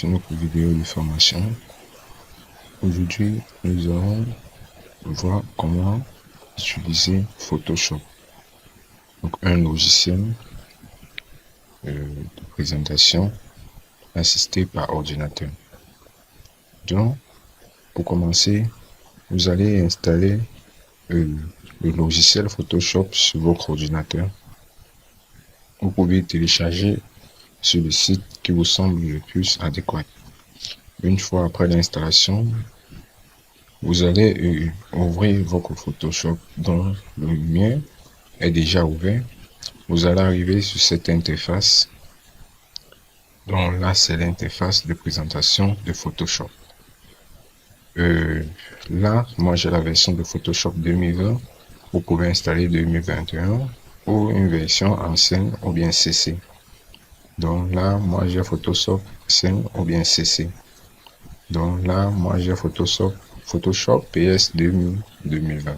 sur notre vidéo de formation. Aujourd'hui, nous allons voir comment utiliser Photoshop. Donc, un logiciel de présentation assisté par ordinateur. Donc, pour commencer, vous allez installer le logiciel Photoshop sur votre ordinateur. Vous pouvez télécharger sur le site qui vous semble le plus adéquat. Une fois après l'installation, vous allez ouvrir votre Photoshop dont le mien est déjà ouvert. Vous allez arriver sur cette interface. Donc là, c'est l'interface de présentation de Photoshop. Là, moi j'ai la version de Photoshop 2020. Vous pouvez installer 2021 ou une version ancienne ou bien CC. Donc là, moi j'ai Photoshop ancienne ou bien CC. Donc là, moi j'ai Photoshop PS 2020.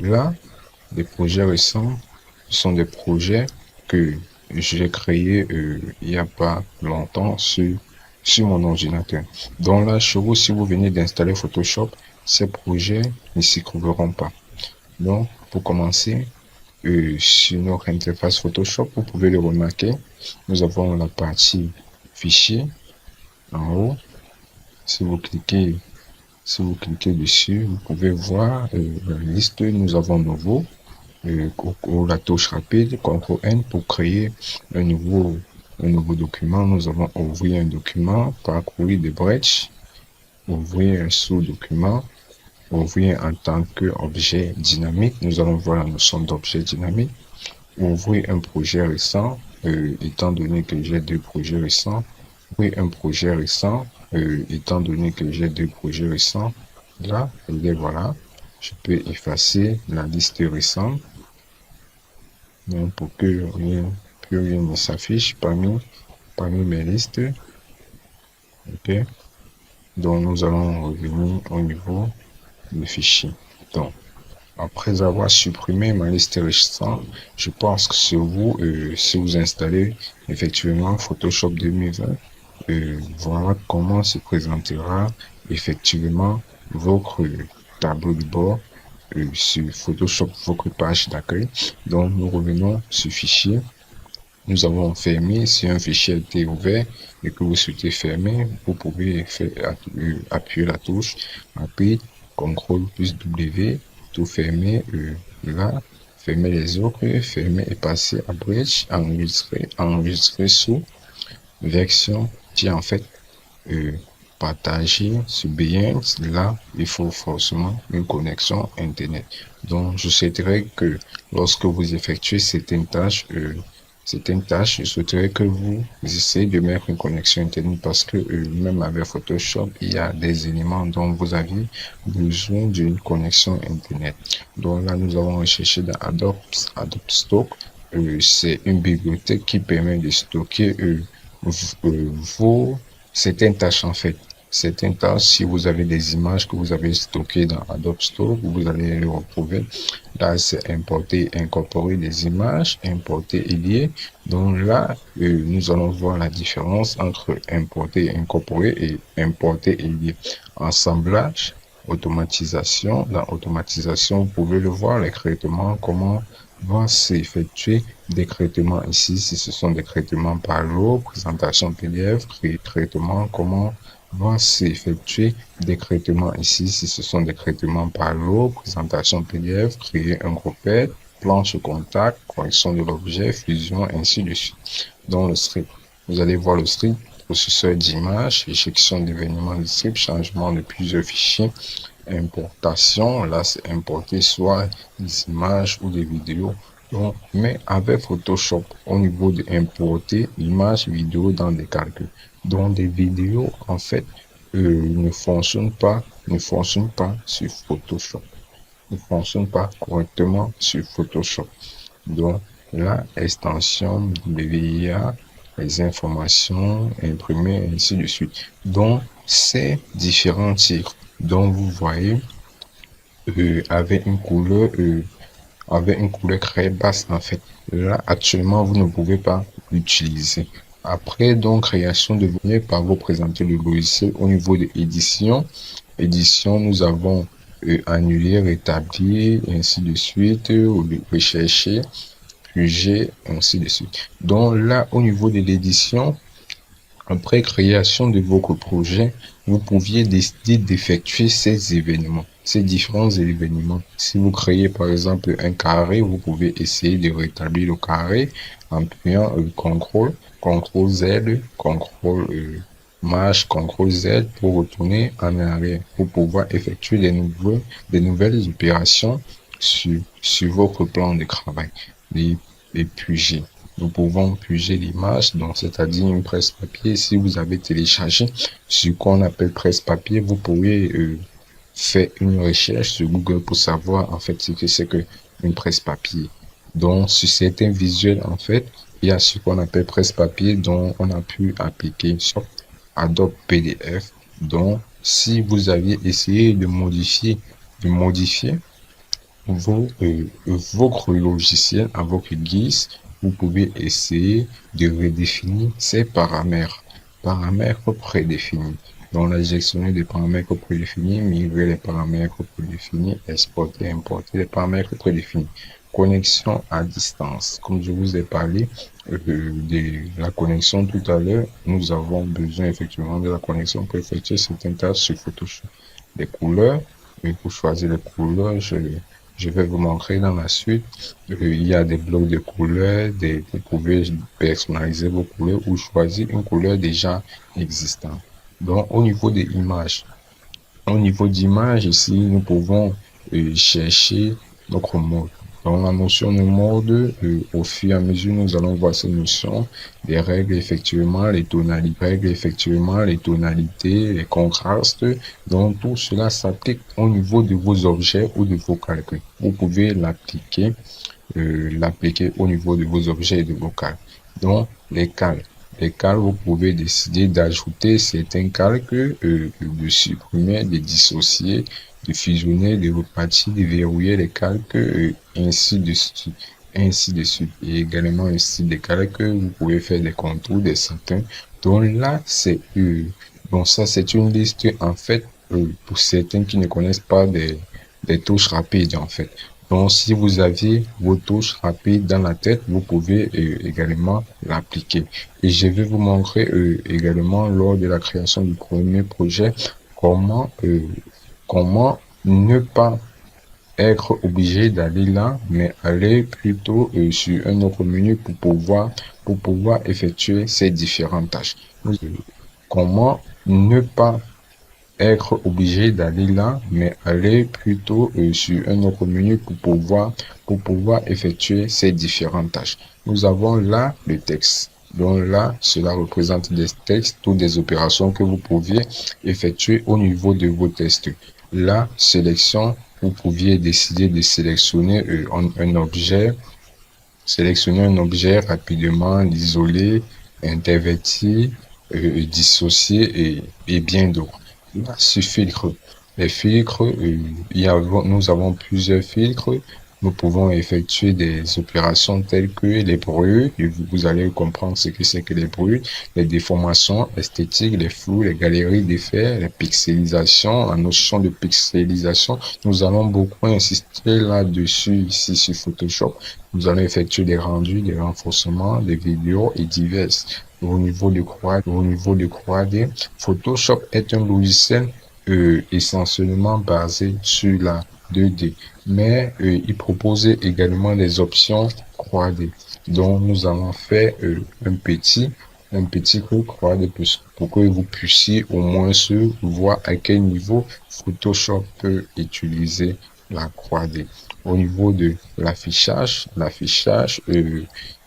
Là, les projets récents sont des projets que j'ai créés il n'y a pas longtemps sur mon ordinateur. Donc là, chez vous, si vous venez d'installer Photoshop, ces projets ne s'y trouveront pas. Donc, pour commencer, sur notre interface Photoshop, vous pouvez le remarquer, nous avons la partie fichier en haut. Si vous cliquez dessus, vous pouvez voir la liste. Nous avons nouveau, la touche rapide, CTRL-N pour créer un nouveau document. Nous avons ouvrir un document, parcourir des brèches, ouvrir un sous-document, ouvrir en tant qu'objet dynamique. Nous allons voir la notion d'objet dynamique. Ouvrir un projet récent, étant donné que j'ai deux projets récents. Ouvrir un projet récent, étant donné que j'ai deux projets récents. Là, et voilà, je peux effacer la liste récente. Donc, pour que plus rien ne s'affiche parmi mes listes. OK. Donc, nous allons revenir au niveau du fichier. Donc, après avoir supprimé ma liste récente, je pense que sur vous, si vous installez effectivement Photoshop 2020, voilà comment se présentera effectivement votre tableau de bord sur Photoshop, votre page d'accueil. Donc, nous revenons sur fichier. Nous avons fermé. Si un fichier a été ouvert et que vous souhaitez fermer, vous pouvez appuyer la touche rapide, CTRL+W, tout fermer. Là, fermer les autres, fermer et passer à brèche, enregistrer sous version qui en fait partager sur Behance. Là, il faut forcément une connexion internet. Donc, je souhaiterais que lorsque vous effectuez certaines tâches, je souhaiterais que vous essayez de mettre une connexion internet parce que même avec Photoshop, il y a des éléments dont vous avez besoin d'une connexion internet. Donc là, nous avons recherché dans Adobe Stock. C'est une bibliothèque qui permet de stocker certaines tâches en fait. Certaines tâches, si vous avez des images que vous avez stockées dans Adobe Stock, vous allez les retrouver. Là, c'est importer, incorporer des images, importer et lier. Donc là, nous allons voir la différence entre importer, incorporer et importer et lier. Assemblage, automatisation. Dans automatisation, vous pouvez le voir, les traitements, comment va s'effectuer des traitements ici. Si ce sont des traitements par lot, présentation PDF, traitement, comment va s'effectuer des traitements ici. Si ce sont des traitements par lot, présentation PDF, créer un groupette, planche contact, correction de l'objet, fusion, ainsi de suite. Dans le script, vous allez voir le script, processeur d'image, éjection d'événements de script, changement de plusieurs fichiers, importation. Là, c'est importer soit des images ou des vidéos. Donc, mais avec Photoshop, au niveau de importer images, vidéos dans des calculs. Donc, des vidéos, en fait, ne fonctionnent pas sur Photoshop. Ne fonctionnent pas correctement sur Photoshop. Donc, là, extension, BVIA, les informations imprimées, ainsi de suite. Donc, ces différents titres dont vous voyez avec une couleur très basse en fait. Là, actuellement, vous ne pouvez pas l'utiliser. Après, donc, création de données par vous présenter le logiciel au niveau de édition. Édition, nous avons annuler, rétablir, et ainsi de suite, rechercher, juger, ainsi de suite. Donc là, au niveau de l'édition, après création de votre projet, vous pouviez décider d'effectuer ces événements, ces différents événements. Si vous créez par exemple un carré, vous pouvez essayer de rétablir le carré en appuyant CTRL Z, Maj, CTRL Z pour retourner en arrière, pour pouvoir effectuer des nouvelles opérations sur votre plan de travail. Les PUG. Nous pouvons puger l'image, donc c'est-à-dire une presse papier. Si vous avez téléchargé ce qu'on appelle presse papier, vous pouvez faire une recherche sur Google pour savoir en fait ce que c'est que une presse papier. Donc sur certains visuels en fait, il y a ce qu'on appelle presse papier dont on a pu appliquer sur Adobe PDF. Donc si vous aviez essayé de modifier votre logiciel à votre guise, vous pouvez essayer de redéfinir ces paramètres prédéfinis. Donc, la gestionner des paramètres prédéfinis, migrer les paramètres prédéfinis, exporter, importer les paramètres prédéfinis. Connexion à distance. Comme je vous ai parlé de la connexion tout à l'heure, nous avons besoin effectivement de la connexion pour effectuer certaines tâches sur Photoshop. Les couleurs, et pour choisir les couleurs, je vais vous montrer dans la suite. Il y a des blocs de couleurs, vous pouvez personnaliser vos couleurs ou choisir une couleur déjà existante. Donc, au niveau des images, ici, nous pouvons chercher notre mode. Dans la notion de mode, au fur et à mesure, nous allons voir ces notions, les règles, effectivement, les tonalités, les contrastes. Donc, tout cela s'applique au niveau de vos objets ou de vos calculs. Vous pouvez l'appliquer au niveau de vos objets et de vos calques. Donc, les calques. Les calques, vous pouvez décider d'ajouter certains calques, de supprimer, de dissocier, de fusionner, de repartir, de verrouiller les calques, ainsi de suite. Ainsi de suite. Et également un style de calque, vous pouvez faire des contours, des certains. Donc là, bon, ça, c'est une liste, en fait, pour certains qui ne connaissent pas des touches rapides, en fait. Donc, si vous aviez vos touches rapides dans la tête, vous pouvez également l'appliquer. Et je vais vous montrer également lors de la création du premier projet comment ne pas être obligé d'aller là, mais aller plutôt sur un autre menu pour pouvoir effectuer ces différentes tâches. Comment ne pas être obligé d'aller là, mais aller plutôt sur un autre menu pour pouvoir effectuer ces différentes tâches. Nous avons là le texte. Donc là, cela représente des textes ou des opérations que vous pouviez effectuer au niveau de vos tests. La sélection, vous pouviez décider de sélectionner un objet, rapidement, l'isoler, intervertir, dissocier et bien d'autres. Là, ce filtre. Les filtres, nous avons plusieurs filtres. Nous pouvons effectuer des opérations telles que les bruits, et vous allez comprendre ce que c'est que les bruits, les déformations esthétiques, les flous, les galeries d'effets, les pixelisations, la notion de pixelisation. Nous allons beaucoup insister là-dessus ici sur Photoshop. Nous allons effectuer des rendus, des renforcements, des vidéos et diverses. Au niveau du 3D, Photoshop est un logiciel essentiellement basé sur la 2D, mais il proposait également des options 3D. Donc nous allons faire un petit truc 3D pour que vous puissiez au moins voir à quel niveau Photoshop peut utiliser la 3D. Au niveau de l'affichage,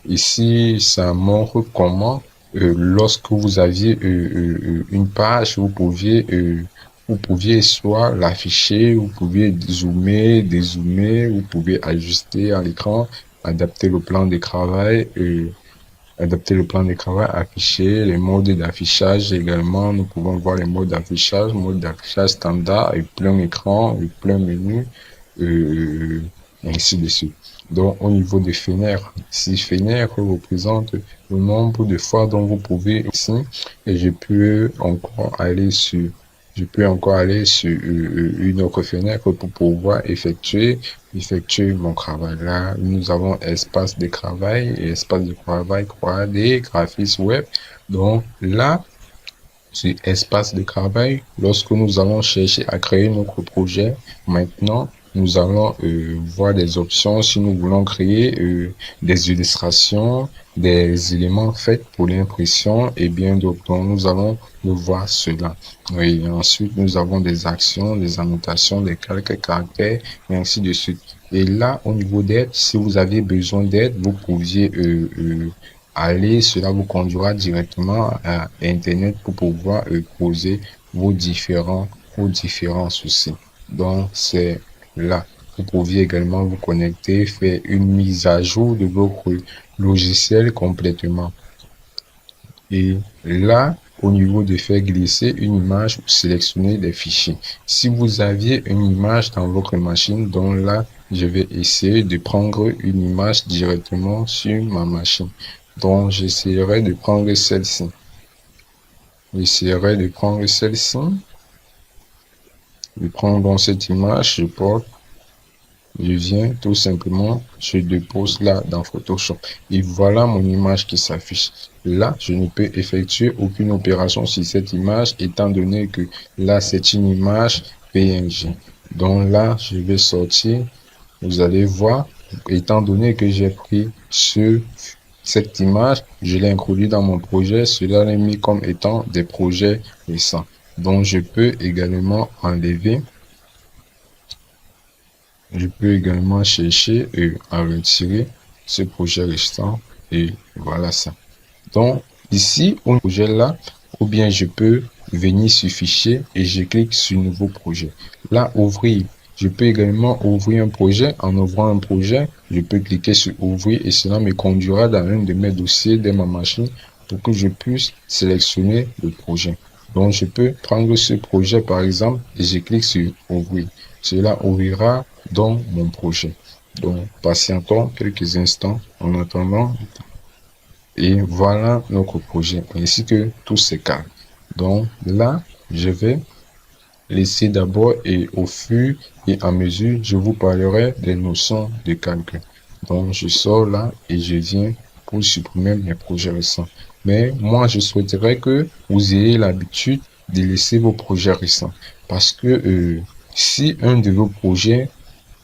ici ça montre comment lorsque vous aviez une page, vous pouviez soit l'afficher, vous pouviez zoomer, dézoomer, vous pouvez ajuster à l'écran, adapter le plan de travail, afficher les modes d'affichage également. Nous pouvons voir les mode d'affichage standard et plein écran, et plein menu, ainsi de suite. Donc, au niveau des fenêtres, si fenêtre représente le nombre de fois dont vous pouvez ici, et je peux encore aller sur une autre fenêtre pour pouvoir effectuer mon travail. Là, nous avons espace de travail et espace de travail 3D, graphisme web. Donc là, sur espace de travail, lorsque nous allons chercher à créer notre projet, maintenant, nous allons voir des options si nous voulons créer des illustrations, des éléments faits pour l'impression et bien d'autres. Donc, nous allons voir cela. Et ensuite, nous avons des actions, des annotations, des quelques caractères et ainsi de suite. Et là, au niveau d'aide, si vous avez besoin d'aide, vous pouviez aller, cela vous conduira directement à Internet pour pouvoir poser vos différents soucis. Donc, c'est là. Vous pouviez également vous connecter, faire une mise à jour de votre logiciel complètement. Et là, au niveau de faire glisser une image, vous sélectionnez des fichiers. Si vous aviez une image dans votre machine, donc là, je vais essayer de prendre une image directement sur ma machine. Donc, j'essaierai de prendre celle-ci. J'essaierai de prendre celle-ci. Je prends donc cette image, je porte. Je viens tout simplement, je dépose là dans Photoshop. Et voilà mon image qui s'affiche. Là, je ne peux effectuer aucune opération sur cette image, étant donné que là, c'est une image PNG. Donc là, je vais sortir. Vous allez voir, étant donné que j'ai pris cette image, je l'ai introduit dans mon projet. Cela l'est mis comme étant des projets récents. Donc, je peux également enlever. Je peux également chercher à retirer ce projet restant et voilà ça. Donc ici, au projet là, ou bien je peux venir sur fichier et je clique sur nouveau projet. Là, ouvrir. Je peux également ouvrir un projet. En ouvrant un projet, je peux cliquer sur ouvrir et cela me conduira dans un de mes dossiers de ma machine pour que je puisse sélectionner le projet. Donc, je peux prendre ce projet par exemple et je clique sur ouvrir. Cela ouvrira dans mon projet. Donc, patientons quelques instants en attendant. Et voilà notre projet, ainsi que tous ces cas. Donc là, je vais laisser d'abord et au fur et à mesure, je vous parlerai des notions de calcul. Donc, je sors là et je viens pour supprimer mes projets récents. Mais moi, je souhaiterais que vous ayez l'habitude de laisser vos projets récents. Parce que si un de vos projets,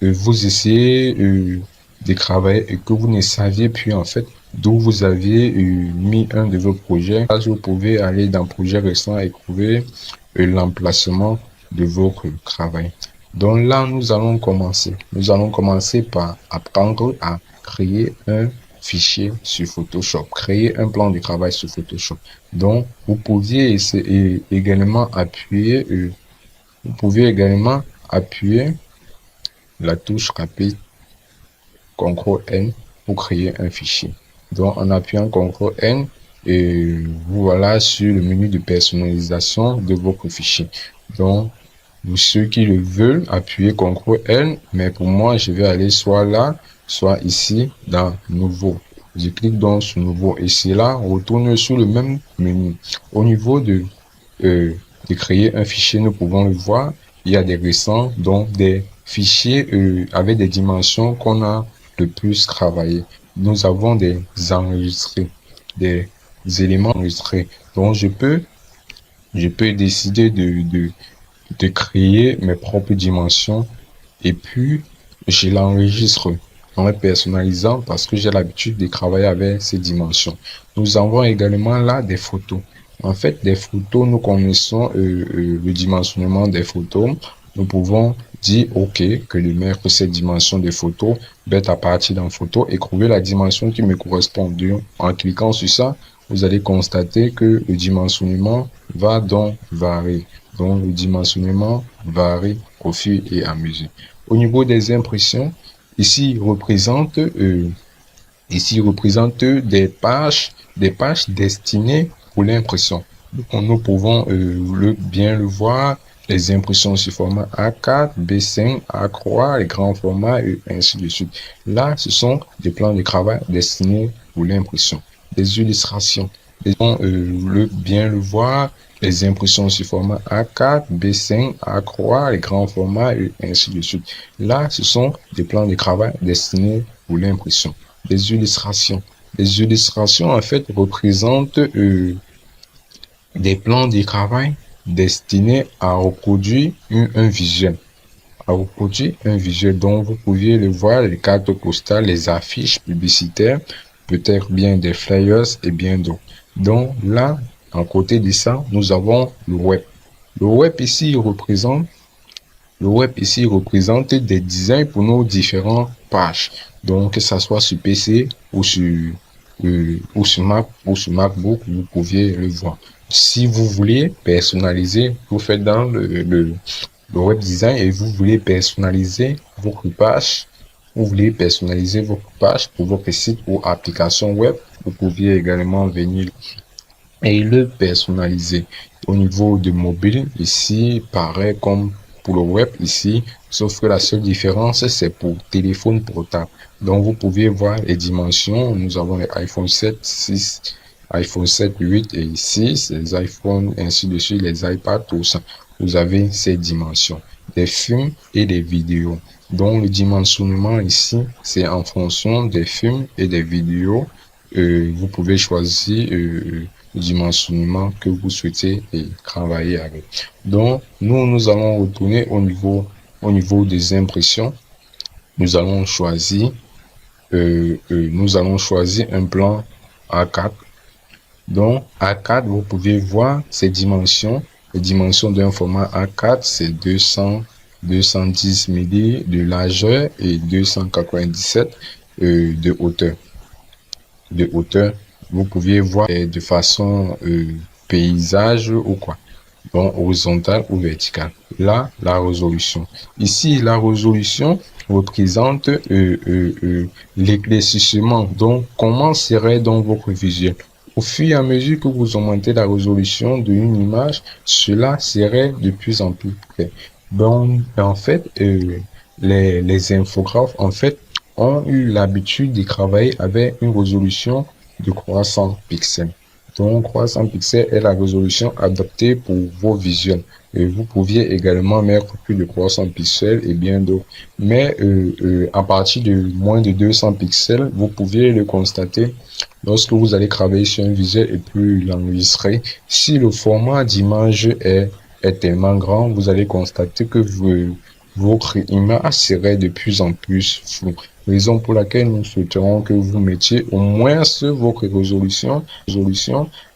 vous essayez de travailler et que vous ne saviez plus en fait d'où vous aviez mis un de vos projets, là, vous pouvez aller dans projet récent et trouver l'emplacement de votre travail. Donc là, nous allons commencer. Nous allons commencer par apprendre à créer un fichier sur Photoshop, créer un plan de travail sur Photoshop. Donc, vous pouviez essayer également appuyer, la touche rapide CTRL N pour créer un fichier. Donc, en appuyant CTRL N, et vous voilà sur le menu de personnalisation de votre fichier. Donc, pour ceux qui le veulent, appuyez CTRL N, mais pour moi, je vais aller soit là, soit ici, dans Nouveau. Je clique donc sur Nouveau et c'est là, on retourne sur le même menu. Au niveau de créer un fichier, nous pouvons le voir, il y a des récents, donc des fichiers avec des dimensions qu'on a le plus travaillé. Nous avons des enregistrés, des éléments enregistrés. Donc, je peux décider de créer mes propres dimensions et puis je l'enregistre en les personnalisant parce que j'ai l'habitude de travailler avec ces dimensions. Nous avons également là des photos. En fait, des photos, nous connaissons le dimensionnement des photos. Nous pouvons dire OK que de mettre cette dimension de photo, mettre à partir d'une photo et trouver la dimension qui me correspond. En cliquant sur ça, vous allez constater que le dimensionnement va donc varier. Donc, le dimensionnement varie au fur et à mesure. Au niveau des impressions, ici représente des pages destinées pour l'impression. Donc, nous pouvons bien le voir. les impressions sur format A4, B5, A3, les grands formats et ainsi de suite. Là, ce sont des plans de travail destinés pour l'impression. Des illustrations. Bien le voir, les impressions sur format A4, B5, A3, les grands formats et ainsi de suite. Là, ce sont des plans de travail destinés pour l'impression. Des illustrations. Les illustrations, en fait, représentent des plans de travail destinés à reproduire un visuel. À reproduire un visuel dont vous pouviez le voir, les cartes postales, les affiches publicitaires, peut-être bien des flyers et bien d'autres. Donc là, à côté de ça, nous avons le web. Le web ici représente des designs pour nos différentes pages. Donc, que ça soit sur PC ou sur Mac ou sur MacBook, vous pouviez le voir. Si vous voulez personnaliser, vous faites dans le web design et vous voulez personnaliser votre page, pour votre site ou application web, vous pouviez également venir et le personnaliser. Au niveau de mobile, ici, pareil comme pour le web ici, sauf que la seule différence, c'est pour téléphone portable. Donc, vous pouvez voir les dimensions. Nous avons les iPhone 7, 6, iPhone 7, 8 et 6, les iPhones, ainsi de suite, les iPads, tout ça. Vous avez ces dimensions, des films et des vidéos. Donc, le dimensionnement ici, c'est en fonction des films et des vidéos. Vous pouvez choisir le dimensionnement que vous souhaitez et travailler avec. Donc, nous allons retourner au niveau des impressions. Nous allons choisir un plan A4. Donc, A4, vous pouvez voir ces dimensions. Les dimensions d'un format A4, c'est 210 mm de largeur et 297 de hauteur. Vous pouvez voir de façon paysage ou quoi. Donc, horizontale ou verticale. Là, la résolution. Ici, la résolution représente l'éclaircissement. Donc, comment serait donc votre visuel? Au fur et à mesure que vous augmentez la résolution d'une image, cela serait de plus en plus près. Donc, en fait, les infographes, en fait, ont eu l'habitude de travailler avec une résolution de 300 pixels. Donc, 300 pixels est la résolution adaptée pour vos visuels. Et vous pouviez également mettre plus de 300 pixels et bien d'autres. Mais à partir de moins de 200 pixels, vous pouviez le constater lorsque vous allez travailler sur un visuel et plus l'enregistrer. Si le format d'image est tellement grand, vous allez constater que votre image serait de plus en plus floue. Raison pour laquelle nous souhaiterons que vous mettiez au moins votre résolution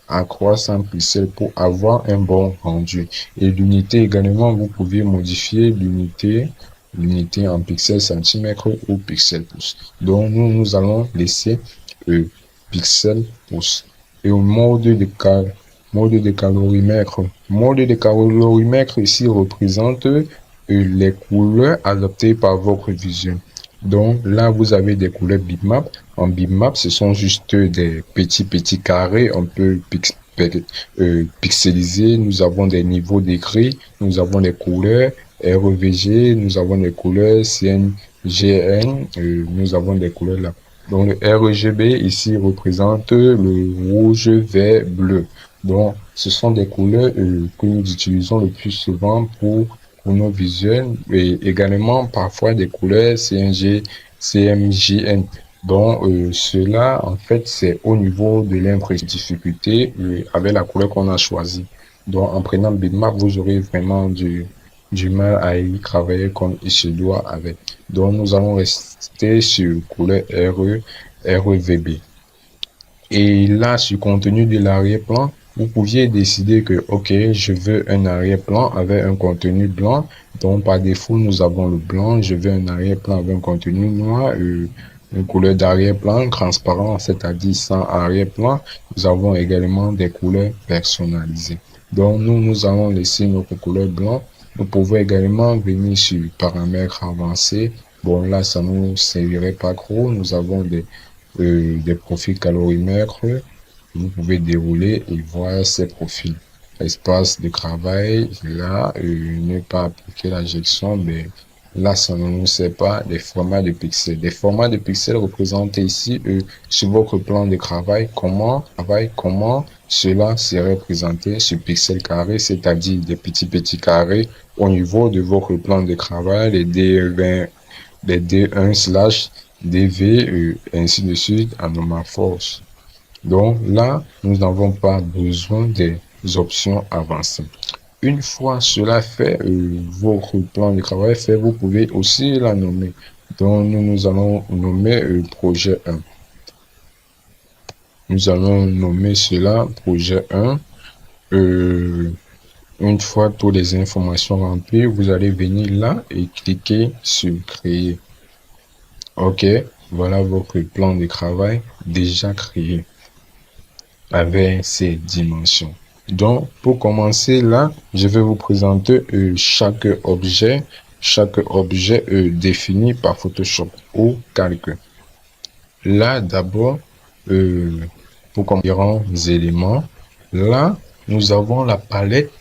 à 300 pixels pour avoir un bon rendu. Et l'unité également, vous pouvez modifier l'unité en pixels centimètres ou pixels pouces. Donc nous allons laisser pixels pouces. Et au mode de calorimètre. Mode de calorimètre ici représente les couleurs adaptées par votre vision. Donc là, vous avez des couleurs bitmap. En bitmap, ce sont juste des petits carrés un peu pixelisés. Nous avons des niveaux d'écrit, nous avons des couleurs REVG, nous avons des couleurs CNGN, nous avons des couleurs là. Donc le RGB ici représente le rouge, vert, bleu. Donc ce sont des couleurs que nous utilisons le plus souvent pour nos visuels et également parfois des couleurs CMJN. Donc cela en fait c'est au niveau de l'impression difficulté avec la couleur qu'on a choisie. Donc en prenant bitmap, vous aurez vraiment du mal à y travailler comme il se doit avec. Donc nous allons rester sur couleur REVB. Et là, sur contenu de l'arrière-plan, vous pouviez décider que, ok, je veux un arrière-plan avec un contenu blanc. Donc, par défaut, nous avons le blanc. Je veux un arrière-plan avec un contenu noir, une couleur d'arrière-plan transparent, c'est-à-dire sans arrière-plan. Nous avons également des couleurs personnalisées. Donc, nous allons laisser notre couleur blanc. Nous pouvons également venir sur paramètres avancés. Bon, là, ça nous servirait pas trop. Nous avons des profils calorimètres. Vous pouvez dérouler et voir ces profils. espace de travail. Là, ne pas appliquer la gestion, mais là, ça ne nous sert pas des formats de pixels. Les formats de pixels représentent ici, sur votre plan de comment cela serait présenté sur pixel carré, c'est-à-dire des petits carrés au niveau de votre plan de travail, les D20, les D1 slash DV, ainsi de suite, à force. Donc là, nous n'avons pas besoin des options avancées. Une fois cela fait, votre plan de travail fait, vous pouvez aussi la nommer. Donc nous allons nommer projet 1. Nous allons nommer cela projet 1. Une fois toutes les informations remplies, vous allez venir là et cliquer sur créer. OK, voilà votre plan de travail déjà créé avec ses dimensions. Donc, pour commencer là, je vais vous présenter chaque objet défini par Photoshop ou calque. Là, d'abord, pour différents éléments, là, nous avons la palette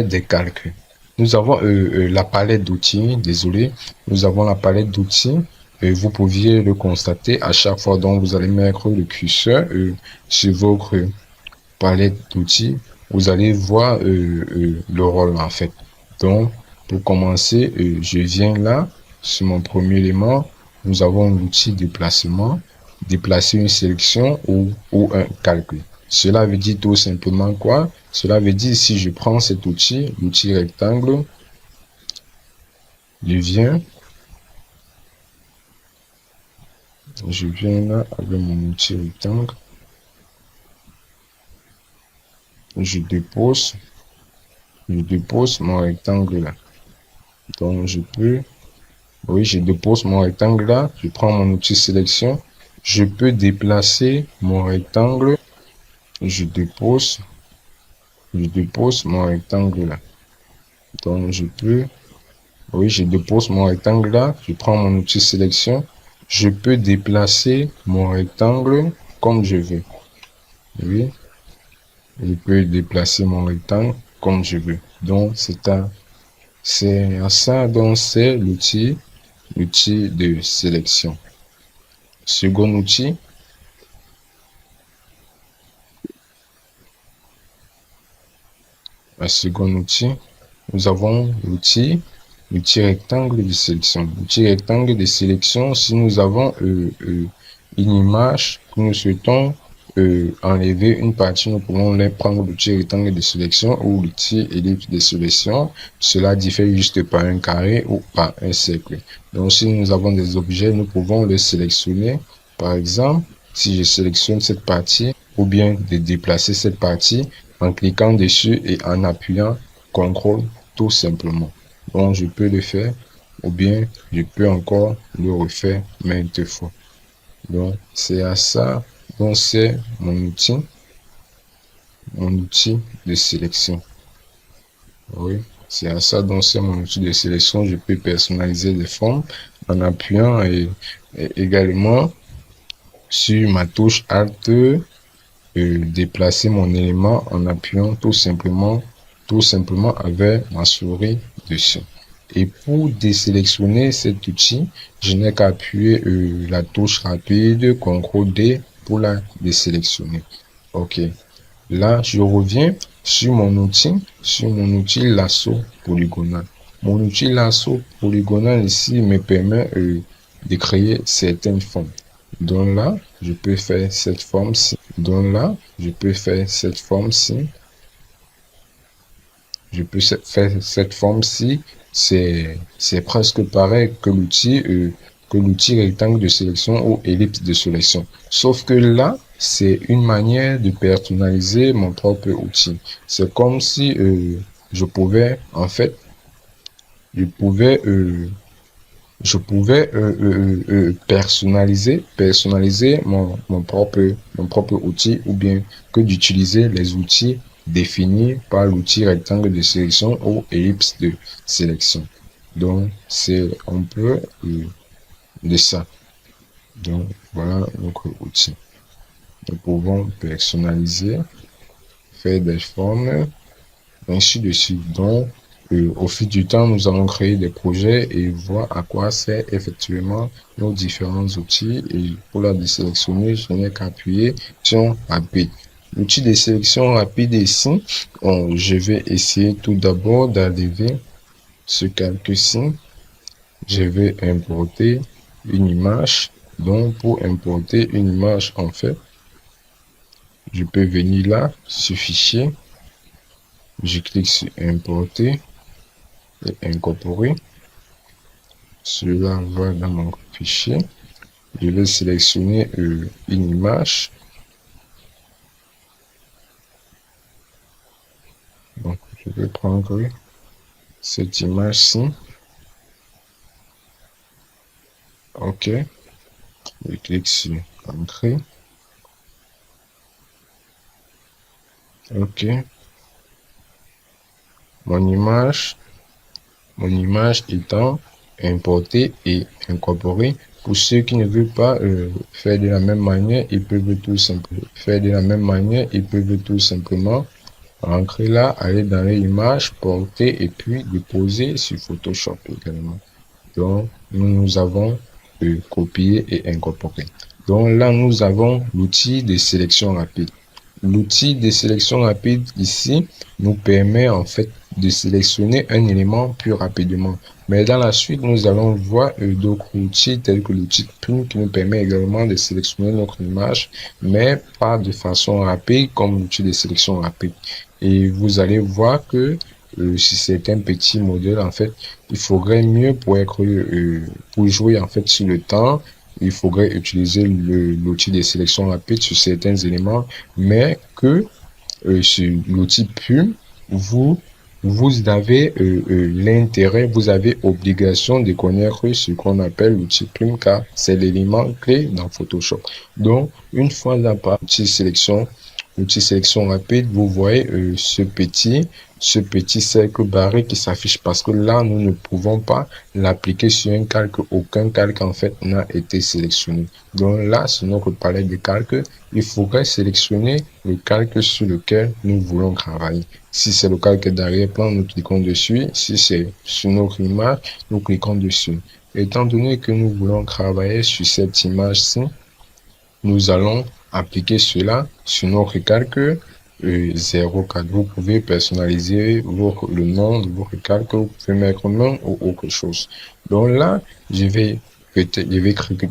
des calques. Nous avons la palette d'outils, désolé, nous avons la palette d'outils. Vous pouviez le constater à chaque fois dont vous allez mettre le curseur sur votre palette d'outils, vous allez voir le rôle en fait. Donc, pour commencer, je viens là, sur mon premier élément, nous avons l'outil déplacement, déplacer une sélection ou un calcul. Cela veut dire tout simplement quoi? Cela veut dire si je prends cet outil, l'outil rectangle, je viens là avec mon outil rectangle, je dépose mon rectangle là. Donc, je dépose mon rectangle là, je prends mon outil sélection, je peux déplacer mon rectangle, je dépose mon rectangle là. Donc, je dépose mon rectangle là, je prends mon outil sélection, je peux déplacer mon rectangle comme je veux. Oui, je peux déplacer mon rectangle comme je veux. Donc, c'est à ça, donc c'est l'outil de sélection. Second outil, nous avons l'outil rectangle de sélection. L'outil rectangle de sélection, si nous avons une image que nous souhaitons enlever une partie, nous pouvons prendre l'outil rectangle de sélection ou l'outil ellipse de sélection. Cela diffère juste par un carré ou par un cercle. Donc, si nous avons des objets, nous pouvons les sélectionner. Par exemple, si je sélectionne cette partie, ou bien de déplacer cette partie en cliquant dessus et en appuyant CTRL tout simplement. Donc, je peux le faire, ou bien je peux encore le refaire maintes fois. Donc, c'est à ça. Donc, c'est mon outil de sélection. Oui, c'est à ça. Donc, c'est mon outil de sélection. Je peux personnaliser les formes en appuyant et également sur ma touche Alt, déplacer mon élément en appuyant tout simplement avec ma souris dessus. Et pour désélectionner cet outil, je n'ai qu'à appuyer la touche rapide CTRL D pour la désélectionner. OK. Là, je reviens sur mon outil lasso polygonal. Mon outil lasso polygonal ici me permet de créer certaines formes. Donc là, je peux faire cette forme-ci. C'est presque pareil que l'outil rectangle de sélection ou ellipse de sélection. Sauf que là, c'est une manière de personnaliser mon propre outil. C'est comme si je pouvais personnaliser mon propre outil, ou bien que d'utiliser les outils définis par l'outil rectangle de sélection ou ellipse de sélection. Donc, c'est un peu de ça. Donc, voilà notre outil. Nous pouvons personnaliser, faire des formes, ainsi de suite. Donc, au fil du temps, nous allons créer des projets et voir à quoi servent effectivement nos différents outils. Et pour la désélectionner, je n'ai qu'à appuyer sur rapide. L'outil de sélection rapide ici, je vais essayer tout d'abord d'enlever ce calque-ci. Je vais importer une image. Donc, pour importer une image, en fait, je peux venir là, sur Fichier, je clique sur Importer et Incorporer. Cela va dans mon fichier. Je vais sélectionner une image. Donc, je vais prendre cette image-ci. OK. Je clique sur Entrée. OK. Mon image étant importée et incorporée. Pour ceux qui ne veulent pas faire de la même manière, ils peuvent tout simplement rentrer là, aller dans les images, porter et puis déposer sur Photoshop également. Donc, nous avons copié et incorporé. Donc là, nous avons l'outil de sélection rapide. L'outil de sélection rapide ici nous permet en fait de sélectionner un élément plus rapidement. Mais dans la suite, nous allons voir d'autres outils tels que l'outil Plume qui nous permet également de sélectionner notre image, mais pas de façon rapide comme l'outil de sélection rapide. Et vous allez voir que si c'est un petit modèle, en fait, il faudrait mieux pour jouer en fait sur le temps. Il faudrait utiliser l'outil de sélection rapide sur certains éléments, mais que sur l'outil Plume, vous avez l'intérêt, vous avez obligation de connaître ce qu'on appelle l'outil Plume, car c'est l'élément clé dans Photoshop. Donc, une fois dans l'outil sélection rapide, vous voyez ce petit cercle barré qui s'affiche parce que là, nous ne pouvons pas l'appliquer sur un calque. Aucun calque, en fait, n'a été sélectionné. Donc là, sur notre palette de calques, il faudrait sélectionner le calque sur lequel nous voulons travailler. Si c'est le calque d'arrière-plan, nous cliquons dessus. Si c'est sur notre image, nous cliquons dessus. Étant donné que nous voulons travailler sur cette image-ci, nous allons appliquer cela sur notre calque 04. Vous pouvez personnaliser le nom de votre calque, vous pouvez mettre nom ou autre chose. Donc là, je vais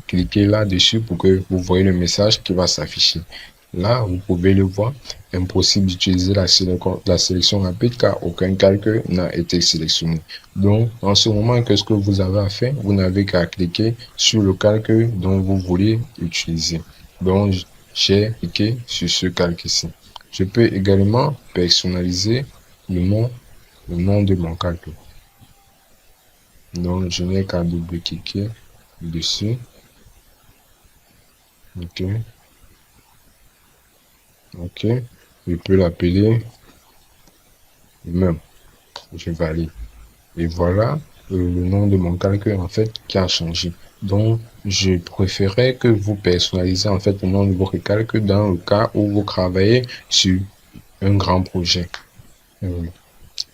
cliquer là-dessus pour que vous voyez le message qui va s'afficher. Là, vous pouvez le voir. Impossible d'utiliser la sélection rapide car aucun calque n'a été sélectionné. Donc, en ce moment, qu'est-ce que vous avez à faire? Vous n'avez qu'à cliquer sur le calque dont vous voulez utiliser. Donc, j'ai cliqué sur ce calque ici. Je peux également personnaliser le nom de mon calque. Donc, je n'ai qu'à double-cliquer dessus. OK. OK. Je peux l'appeler même. Je valide. Et voilà le nom de mon calque en fait qui a changé. Donc, je préférais que vous personnalisez en fait le nom de votre calque dans le cas où vous travaillez sur un grand projet.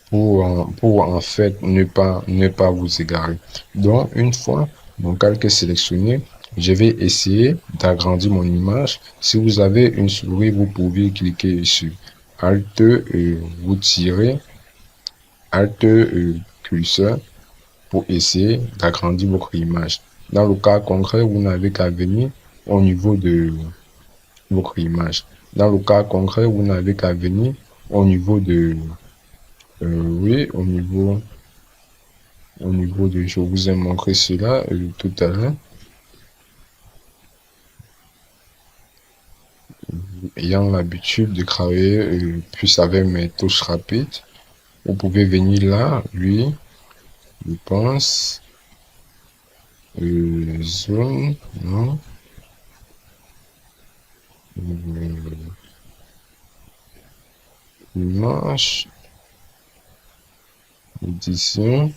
Pour en fait ne pas vous égarer. Donc, une fois mon calque est sélectionné, je vais essayer d'agrandir mon image. Si vous avez une souris, vous pouvez cliquer sur Alt et vous tirez Alt curseur pour essayer d'agrandir votre image. Dans le cas concret, vous n'avez qu'à venir au niveau de votre image. Dans le cas concret, vous n'avez qu'à venir au niveau de oui, au niveau de, je vous ai montré cela tout à l'heure. Ayant l'habitude de travailler plus avec mes touches rapides, vous pouvez venir là, lui, je pense, zone, non, image, édition.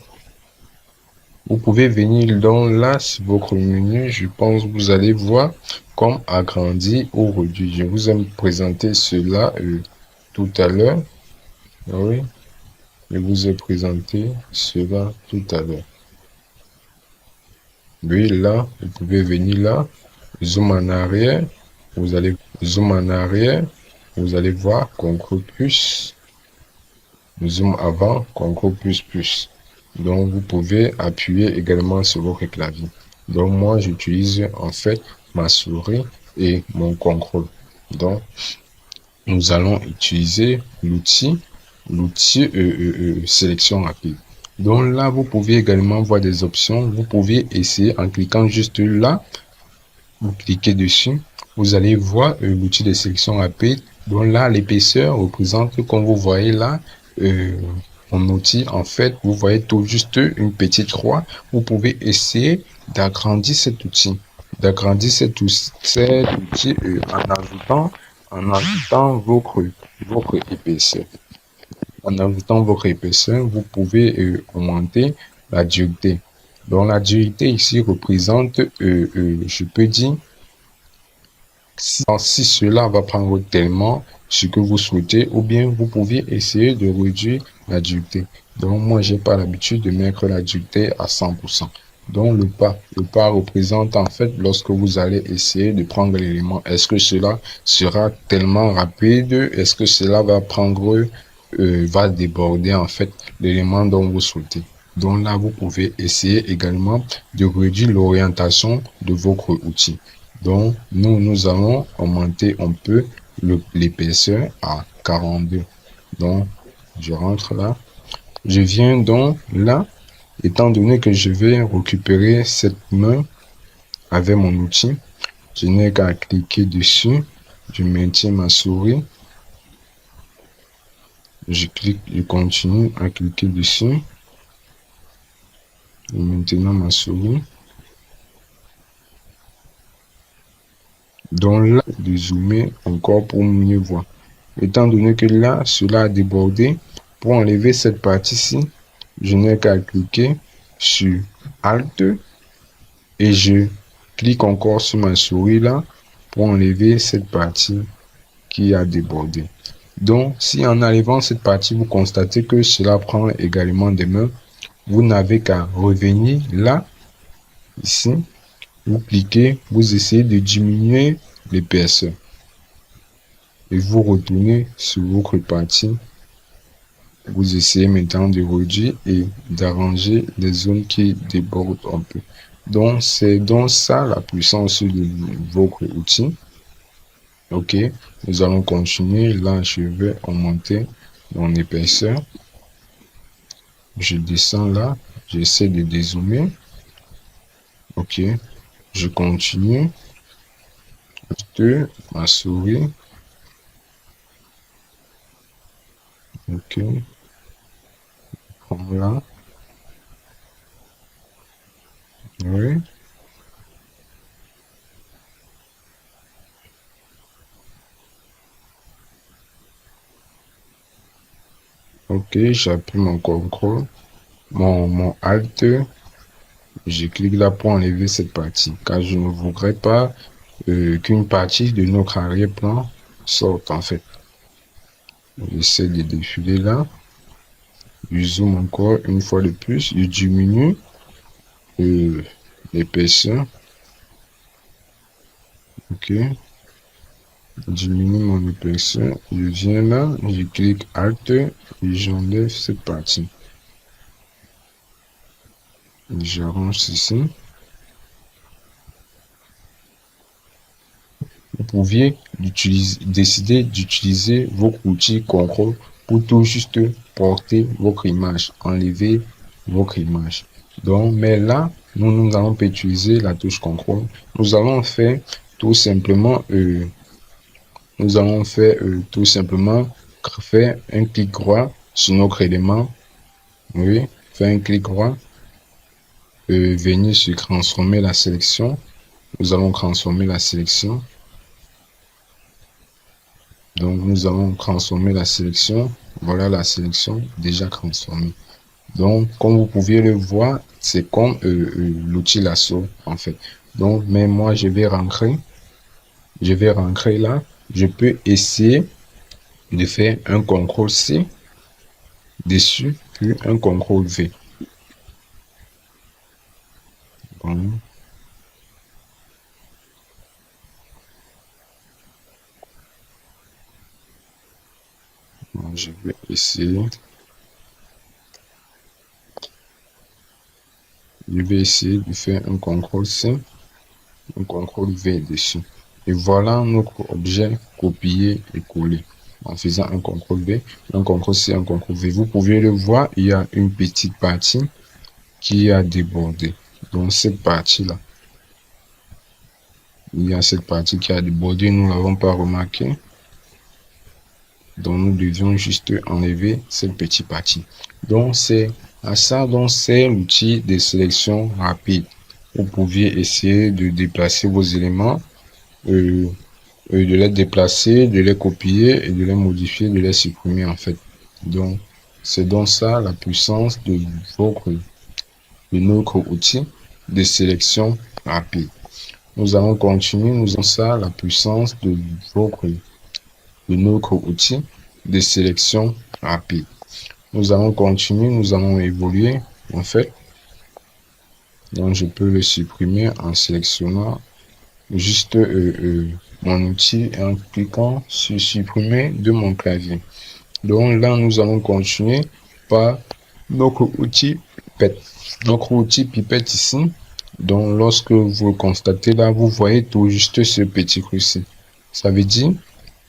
Vous pouvez venir donc là sur votre menu, je pense que vous allez voir comme agrandir ou réduire. Je vous ai présenté cela tout à l'heure. Oui. Je vous ai présenté cela tout à l'heure. Oui, là, vous pouvez venir là, zoom en arrière, vous allez zoom en arrière, vous allez voir contrôle plus, zoom avant, contrôle plus. Donc, vous pouvez appuyer également sur votre clavier. Donc, moi, j'utilise en fait ma souris et mon contrôle. Donc, nous allons utiliser l'outil sélection rapide. Donc là, vous pouvez également voir des options. Vous pouvez essayer en cliquant juste là. Vous cliquez dessus. Vous allez voir l'outil de sélection rapide. Donc là, l'épaisseur représente, comme vous voyez là, mon outil. En fait, vous voyez tout juste une petite croix. Vous pouvez essayer d'agrandir cet outil. D'agrandir cet outil en ajoutant votre épaisseur. En ajoutant votre épaisseur, vous pouvez augmenter la dureté. Donc la dureté ici représente, je peux dire, si cela va prendre tellement ce que vous souhaitez, ou bien vous pouvez essayer de réduire la dureté. Donc moi, j'ai pas l'habitude de mettre la dureté à 100%. Donc le pas représente en fait lorsque vous allez essayer de prendre l'élément. Est-ce que cela sera tellement rapide? Est-ce que cela va prendre, va déborder en fait l'élément dont vous souhaitez? Donc là, vous pouvez essayer également de réduire l'orientation de votre outil. Donc, nous allons augmenter un peu l'épaisseur à 42. Donc, je rentre là. Je viens donc là, étant donné que je vais récupérer cette main avec mon outil, je n'ai qu'à cliquer dessus. Je maintiens ma souris. Je clique, je continue à cliquer dessus. Et maintenant ma souris. Donc là, de zoomer encore pour mieux voir. Étant donné que là, cela a débordé, pour enlever cette partie-ci, je n'ai qu'à cliquer sur Alt et je clique encore sur ma souris là pour enlever cette partie qui a débordé. Donc, si en enlevant cette partie, vous constatez que cela prend également des mains, vous n'avez qu'à revenir là, ici, vous cliquez, vous essayez de diminuer l'épaisseur et vous retournez sur votre partie. Vous essayez maintenant de réduire et d'arranger les zones qui débordent un peu. Donc, c'est donc ça la puissance de votre outil. Ok, nous allons continuer. Là, je vais augmenter mon épaisseur. Je descends là, j'essaie de dézoomer. Ok, je continue. De ma souris. Ok, voilà. Oui. Ok, j'appuie mon contrôle, mon Alt. Je clique là pour enlever cette partie, car je ne voudrais pas qu'une partie de notre arrière-plan sorte en fait. J'essaie de défiler là. Je zoome encore une fois de plus. Je diminue l'épaisseur. Ok. Je diminue mon épaisseur. Je viens là. Je clique Alt et j'enlève cette partie. J'arrange ceci. Vous pouviez décider d'utiliser votre outil contrôle pour tout juste porter votre image, enlever votre image. Donc, mais là, nous allons pas utiliser la touche contrôle. Nous allons faire tout simplement, faire un clic droit sur notre élément. Oui, faire un clic droit, venir sur transformer la sélection. Nous allons transformer la sélection. Donc, nous allons transformer la sélection. Voilà la sélection déjà transformée. Donc, comme vous pouvez le voir, c'est comme l'outil lasso, en fait. Donc, mais moi, je vais rentrer là. Je peux essayer de faire un CTRL-C. dessus, puis un CTRL V. Bon. Bon, je vais essayer. Je vais essayer de faire un CTRL C, un CTRL V dessus. Et voilà notre objet copié et collé. En faisant un CTRL V, un CTRL C, un CTRL V. Vous pouvez le voir, il y a une petite partie qui a débordé. Donc cette partie-là, il y a cette partie qui a débordé, nous ne l'avons pas remarqué. Donc nous devions juste enlever cette petite partie. Donc c'est à ça, donc c'est l'outil de sélection rapide. Vous pouviez essayer de déplacer vos éléments, de les déplacer, de les copier et de les modifier, de les supprimer en fait. Donc c'est donc ça la puissance de notre outil de sélection rapide. Nous allons continuer, nous avons ça la puissance de notre outil de sélection rapide. Nous allons continuer, nous allons évoluer en fait. Donc je peux le supprimer en sélectionnant juste mon outil et en cliquant sur supprimer de mon clavier. Donc là nous allons continuer par notre outil pipette. Notre outil pipette ici. Donc lorsque vous constatez là, vous voyez tout juste ce petit cruci. Ça veut dire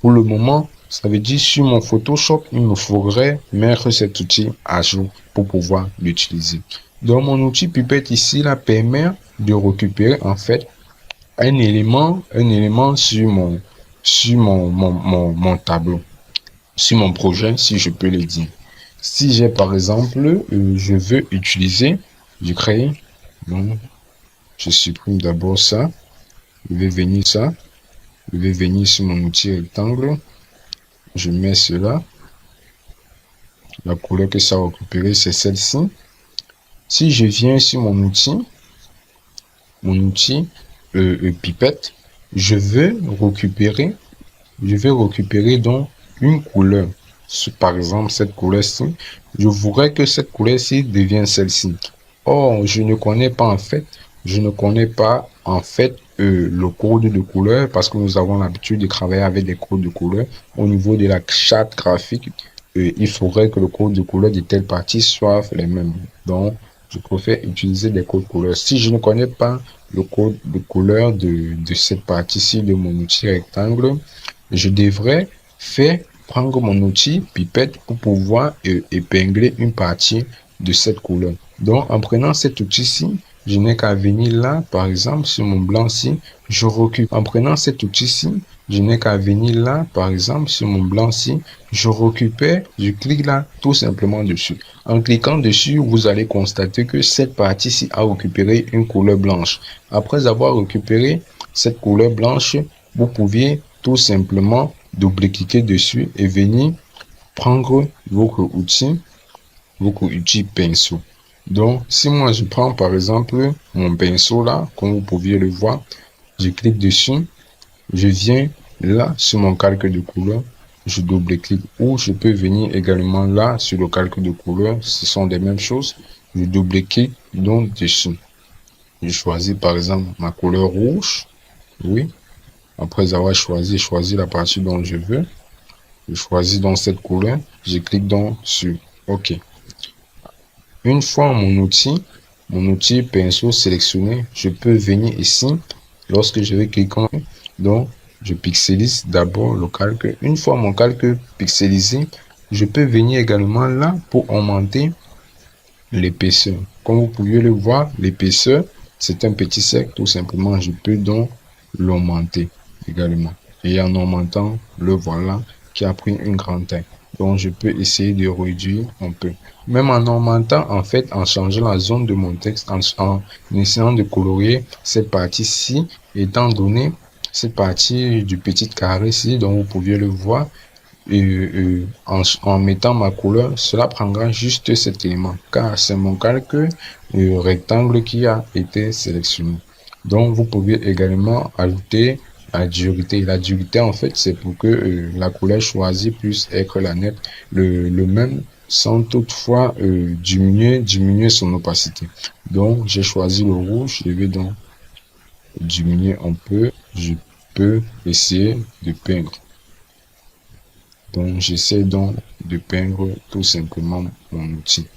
pour le moment, ça veut dire sur mon Photoshop, il me faudrait mettre cet outil à jour pour pouvoir l'utiliser. Donc mon outil pipette ici là permet de récupérer en fait un élément sur mon tableau, sur mon projet, si je peux le dire. Si j'ai par exemple, je veux utiliser, je crée, donc je supprime d'abord ça, je vais venir ça, je vais venir sur mon outil rectangle. Je mets cela. La couleur que ça va récupérer, c'est celle-ci. Si je viens sur mon outil pipette, je vais récupérer donc une couleur. Par exemple, cette couleur-ci, je voudrais que cette couleur-ci devienne celle-ci. Or, je ne connais pas en fait le code de couleur parce que nous avons l'habitude de travailler avec des codes de couleur. Au niveau de la charte graphique, il faudrait que le code de couleur de telle partie soit les mêmes. Donc, je préfère utiliser des codes couleurs. Si je ne connais pas le code de couleur de cette partie-ci de mon outil rectangle, je devrais prendre mon outil pipette pour pouvoir épingler une partie de cette couleur. Donc, en prenant cet outil-ci, je n'ai qu'à venir là, par exemple, sur mon blanc-ci, je recule. En prenant cet outil-ci, je n'ai qu'à venir là, par exemple, sur mon blanc-ci, je récupère, je clique là, tout simplement dessus. En cliquant dessus, vous allez constater que cette partie-ci a récupéré une couleur blanche. Après avoir récupéré cette couleur blanche, vous pouviez tout simplement double-cliquer dessus et venir prendre votre outil pinceau. Donc, si moi je prends par exemple mon pinceau là, comme vous pouviez le voir, je clique dessus, je viens là sur mon calque de couleur, je double-clique ou je peux venir également là sur le calque de couleur, ce sont des mêmes choses, je double-clique donc dessus. Je choisis par exemple ma couleur rouge, oui, après avoir choisi la partie dont je veux, je choisis donc cette couleur, je clique donc sur OK. Une fois mon outil pinceau sélectionné, je peux venir ici, lorsque je vais cliquer, donc je pixelise d'abord le calque. Une fois mon calque pixelisé, je peux venir également là pour augmenter l'épaisseur. Comme vous pouvez le voir, l'épaisseur, c'est un petit cercle, tout simplement, je peux donc l'augmenter également. Et en augmentant, le voilà qui a pris une grande taille. Donc, je peux essayer de réduire un peu. Même en augmentant, en fait, en changeant la zone de mon texte, en essayant de colorier cette partie-ci, étant donné cette partie du petit carré-ci, dont vous pouviez le voir, en mettant ma couleur, cela prendra juste cet élément, car c'est mon calque rectangle qui a été sélectionné. Donc, vous pouvez également ajouter la dureté. La dureté, en fait, c'est pour que la couleur choisie puisse être la nette, le même sans toutefois diminuer son opacité. Donc, j'ai choisi le rouge. Je vais donc diminuer un peu. Je peux essayer de peindre. Donc, j'essaie donc de peindre tout simplement mon outil.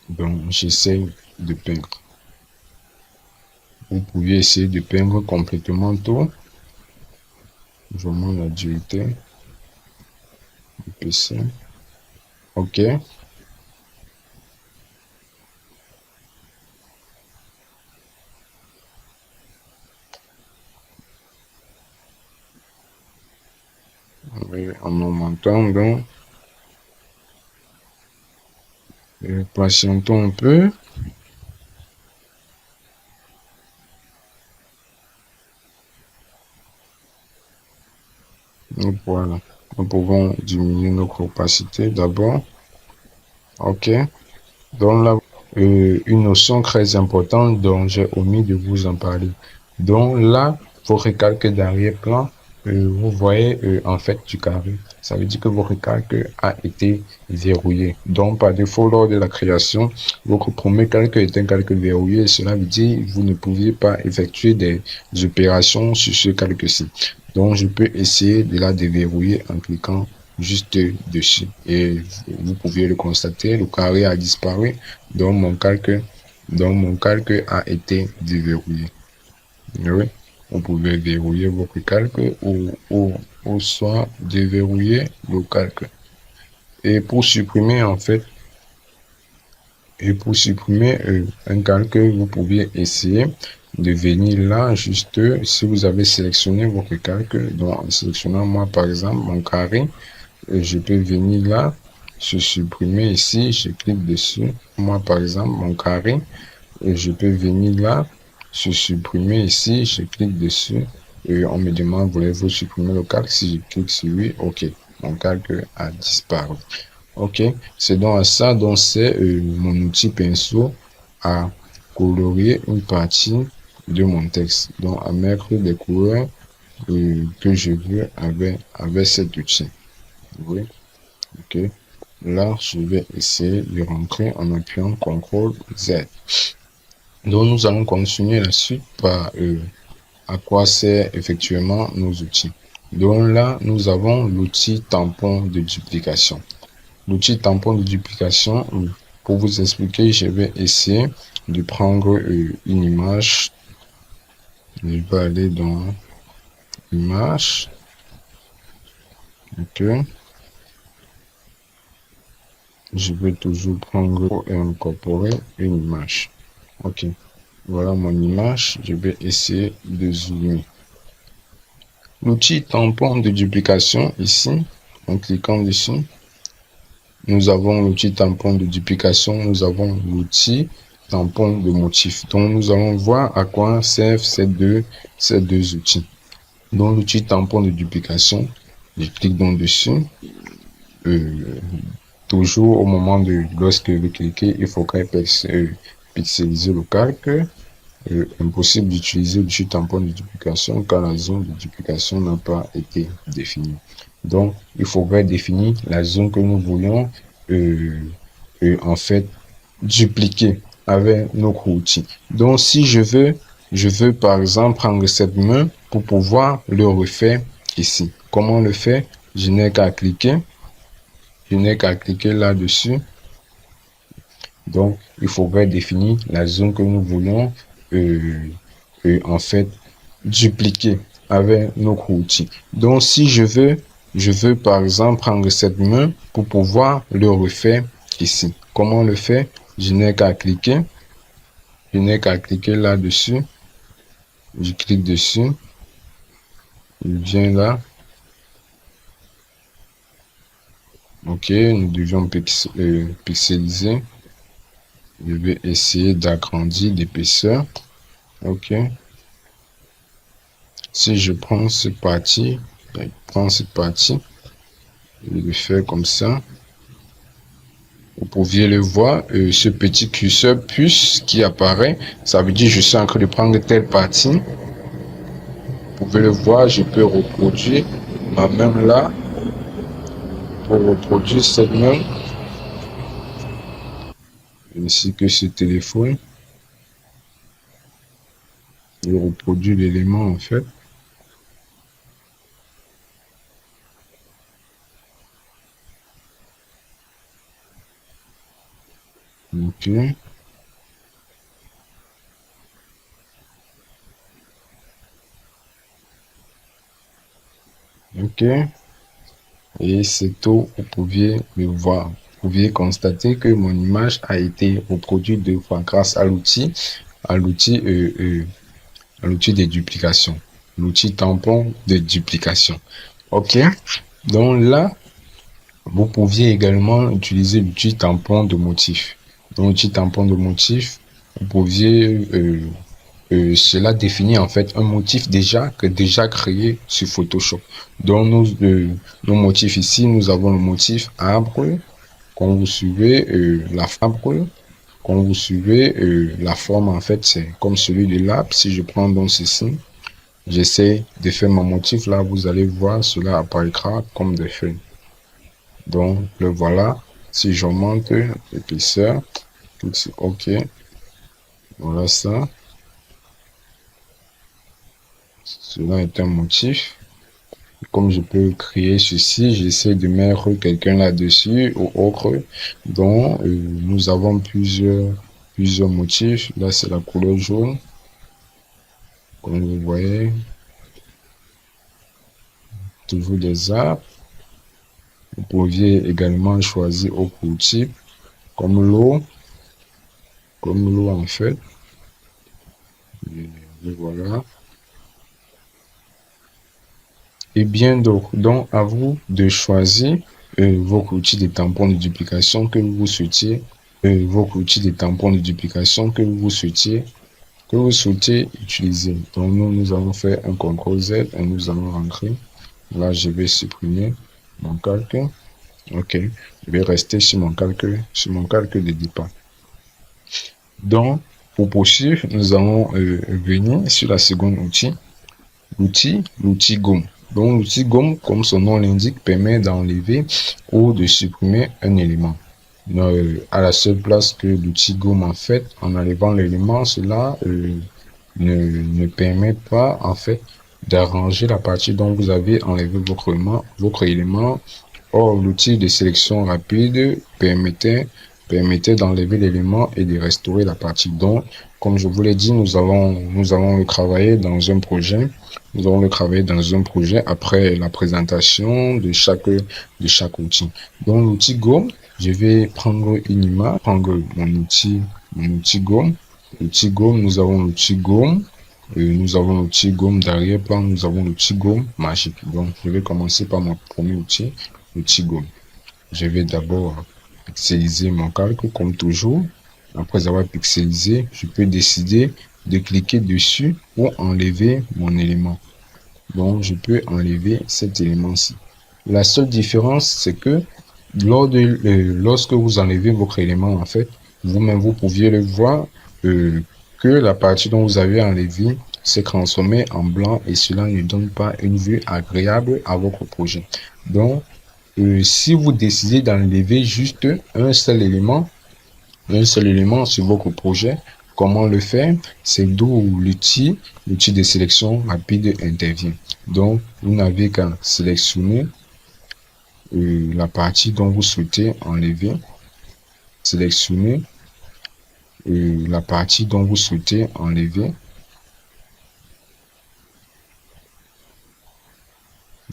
Donc, j'essaie de peindre. Vous pouvez essayer de peindre complètement tout. Je monte la dureté. L'épaisseur. OK. Oui, en augmentant donc. Patientons un peu. Et voilà. Nous pouvons diminuer notre opacité d'abord. OK. Donc là, une notion très importante dont j'ai omis de vous en parler. Donc là, vos recalques d'arrière-plan, vous voyez en fait du carré. Ça veut dire que votre recalque a été verrouillé. Donc par défaut, lors de la création, votre premier calque est un calque verrouillé. Cela veut dire que vous ne pouviez pas effectuer des opérations sur ce calque-ci. Donc je peux essayer de la déverrouiller en cliquant juste dessus. Et vous pouvez le constater, le carré a disparu. Donc mon calque a été déverrouillé. Oui, vous pouvez verrouiller votre calque ou soit déverrouiller le calque. Et pour supprimer en fait, un calque, vous pouvez essayer de venir là, juste si vous avez sélectionné votre calque, donc en sélectionnant moi par exemple mon carré, je peux venir là, je supprimer ici, je clique dessus, moi par exemple mon carré, et je peux venir là, je supprimer ici, je clique dessus, et on me demande voulez-vous supprimer le calque, si je clique sur oui, ok, mon calque a disparu. Ok, c'est donc ça, donc c'est mon outil pinceau à colorier une partie de mon texte, donc à mettre des couleurs que je veux avec cet outil. Oui, ok. Là, je vais essayer de rentrer en appuyant CTRL Z. Donc, nous allons continuer la suite par à quoi sert effectivement nos outils. Donc là, nous avons l'outil tampon de duplication. L'outil tampon de duplication, pour vous expliquer, je vais essayer de prendre une image. Je vais aller dans image. Ok. Je vais toujours prendre et incorporer une image. Ok. Voilà mon image. Je vais essayer de zoomer. L'outil tampon de duplication ici, en cliquant dessus, nous avons l'outil tampon de duplication, nous avons l'outil tampon de motif. Donc, nous allons voir à quoi servent ces deux outils. Donc, l'outil tampon de duplication, je clique donc dessus. Toujours au moment de lorsque vous cliquez, il faudrait pixeliser le calque. Impossible d'utiliser l'outil tampon de duplication car la zone de duplication n'a pas été définie. Donc, il faudrait définir la zone que nous voulons en fait dupliquer avec notre outil. Donc, si je veux par exemple prendre cette main pour pouvoir le refaire ici. Comment le faire? Je n'ai qu'à cliquer. Je n'ai qu'à cliquer là-dessus. Donc, il faudrait définir la zone que nous voulons en fait dupliquer avec notre outil. Donc, si je veux par exemple prendre cette main pour pouvoir le refaire ici. Comment le faire? Je n'ai qu'à cliquer. Je n'ai qu'à cliquer là-dessus. Je clique dessus. Je viens là. Ok, nous devions pixeliser. Je vais essayer d'agrandir l'épaisseur. Ok. Si je prends cette partie, je vais le faire comme ça. Vous pouviez le voir, ce petit curseur plus qui apparaît, ça veut dire que je suis en train de prendre telle partie. pouvez le voir, je peux reproduire ma main là pour reproduire cette main ainsi que ce téléphone. Je reproduis l'élément en fait. Ok. Ok. Et c'est tout, vous pouviez le voir. Vous pouviez constater que mon image a été reproduite 2 fois grâce à l'outil, à l'outil, à l'outil de duplication, l'outil tampon de duplication. Ok. Donc là, vous pouviez également utiliser l'outil tampon de motif. Donc l'outil tampon de motif, vous pouviez cela définit en fait un motif déjà créé sur Photoshop. Donc nos motifs ici, nous avons le motif arbre. Quand vous suivez la arbre, quand vous suivez la forme en fait, c'est comme celui de l'arbre. Si je prends donc ceci, j'essaie de faire mon motif là, vous allez voir cela apparaîtra comme des feuilles. Donc le voilà. Si j'augmente l'épaisseur, ok, voilà ça. Cela est un motif. Comme je peux créer ceci, j'essaie de mettre quelqu'un là-dessus ou autre. Donc, nous avons plusieurs motifs. Là, c'est la couleur jaune. Comme vous voyez, toujours des arbres. Vous pouviez également choisir autre type, comme l'eau en fait. Et voilà. Et bien d'autres. Donc, à vous de choisir vos outils de tampons de duplication que vous souhaitiez, vos outils de tampons de duplication que vous souhaitez utiliser. Donc, nous allons faire un CTRL Z et nous allons rentrer. Là, je vais supprimer mon calque. OK. Je vais rester sur mon calque de départ. Donc, pour poursuivre, nous allons venir sur la seconde outil. L'outil gomme. Donc, l'outil gomme, comme son nom l'indique, permet d'enlever ou de supprimer un élément. À la seule place que l'outil gomme, en fait, en enlevant l'élément, cela ne permet pas, en fait, d'arranger la partie dont vous avez enlevé votre élément. Or, l'outil de sélection rapide permettait d'enlever l'élément et de restaurer la partie. Donc, comme je vous l'ai dit, nous allons le travailler dans un projet. Nous allons le travailler dans un projet après la présentation de chaque outil. Donc, l'outil Go, je vais prendre une image, prendre mon outil Go. L'outil Go, nous avons l'outil Go. Nous avons l'outil gomme d'arrière-plan, nous avons l'outil gomme magique. Donc, je vais commencer par mon premier outil, l'outil gomme. Je vais d'abord pixeliser mon calque comme toujours. Après avoir pixelisé, je peux décider de cliquer dessus pour enlever mon élément. Donc, je peux enlever cet élément-ci. La seule différence, c'est que lorsque vous enlevez votre élément, en fait, vous-même, vous pouviez le voir que la partie dont vous avez enlevé s'est transformée en blanc et cela ne donne pas une vue agréable à votre projet. Donc, si vous décidez d'enlever juste un seul élément sur votre projet, comment le faire? C'est d'où l'outil de sélection rapide intervient. Donc, vous n'avez qu'à sélectionner la partie dont vous souhaitez enlever. Sélectionner la partie dont vous souhaitez enlever.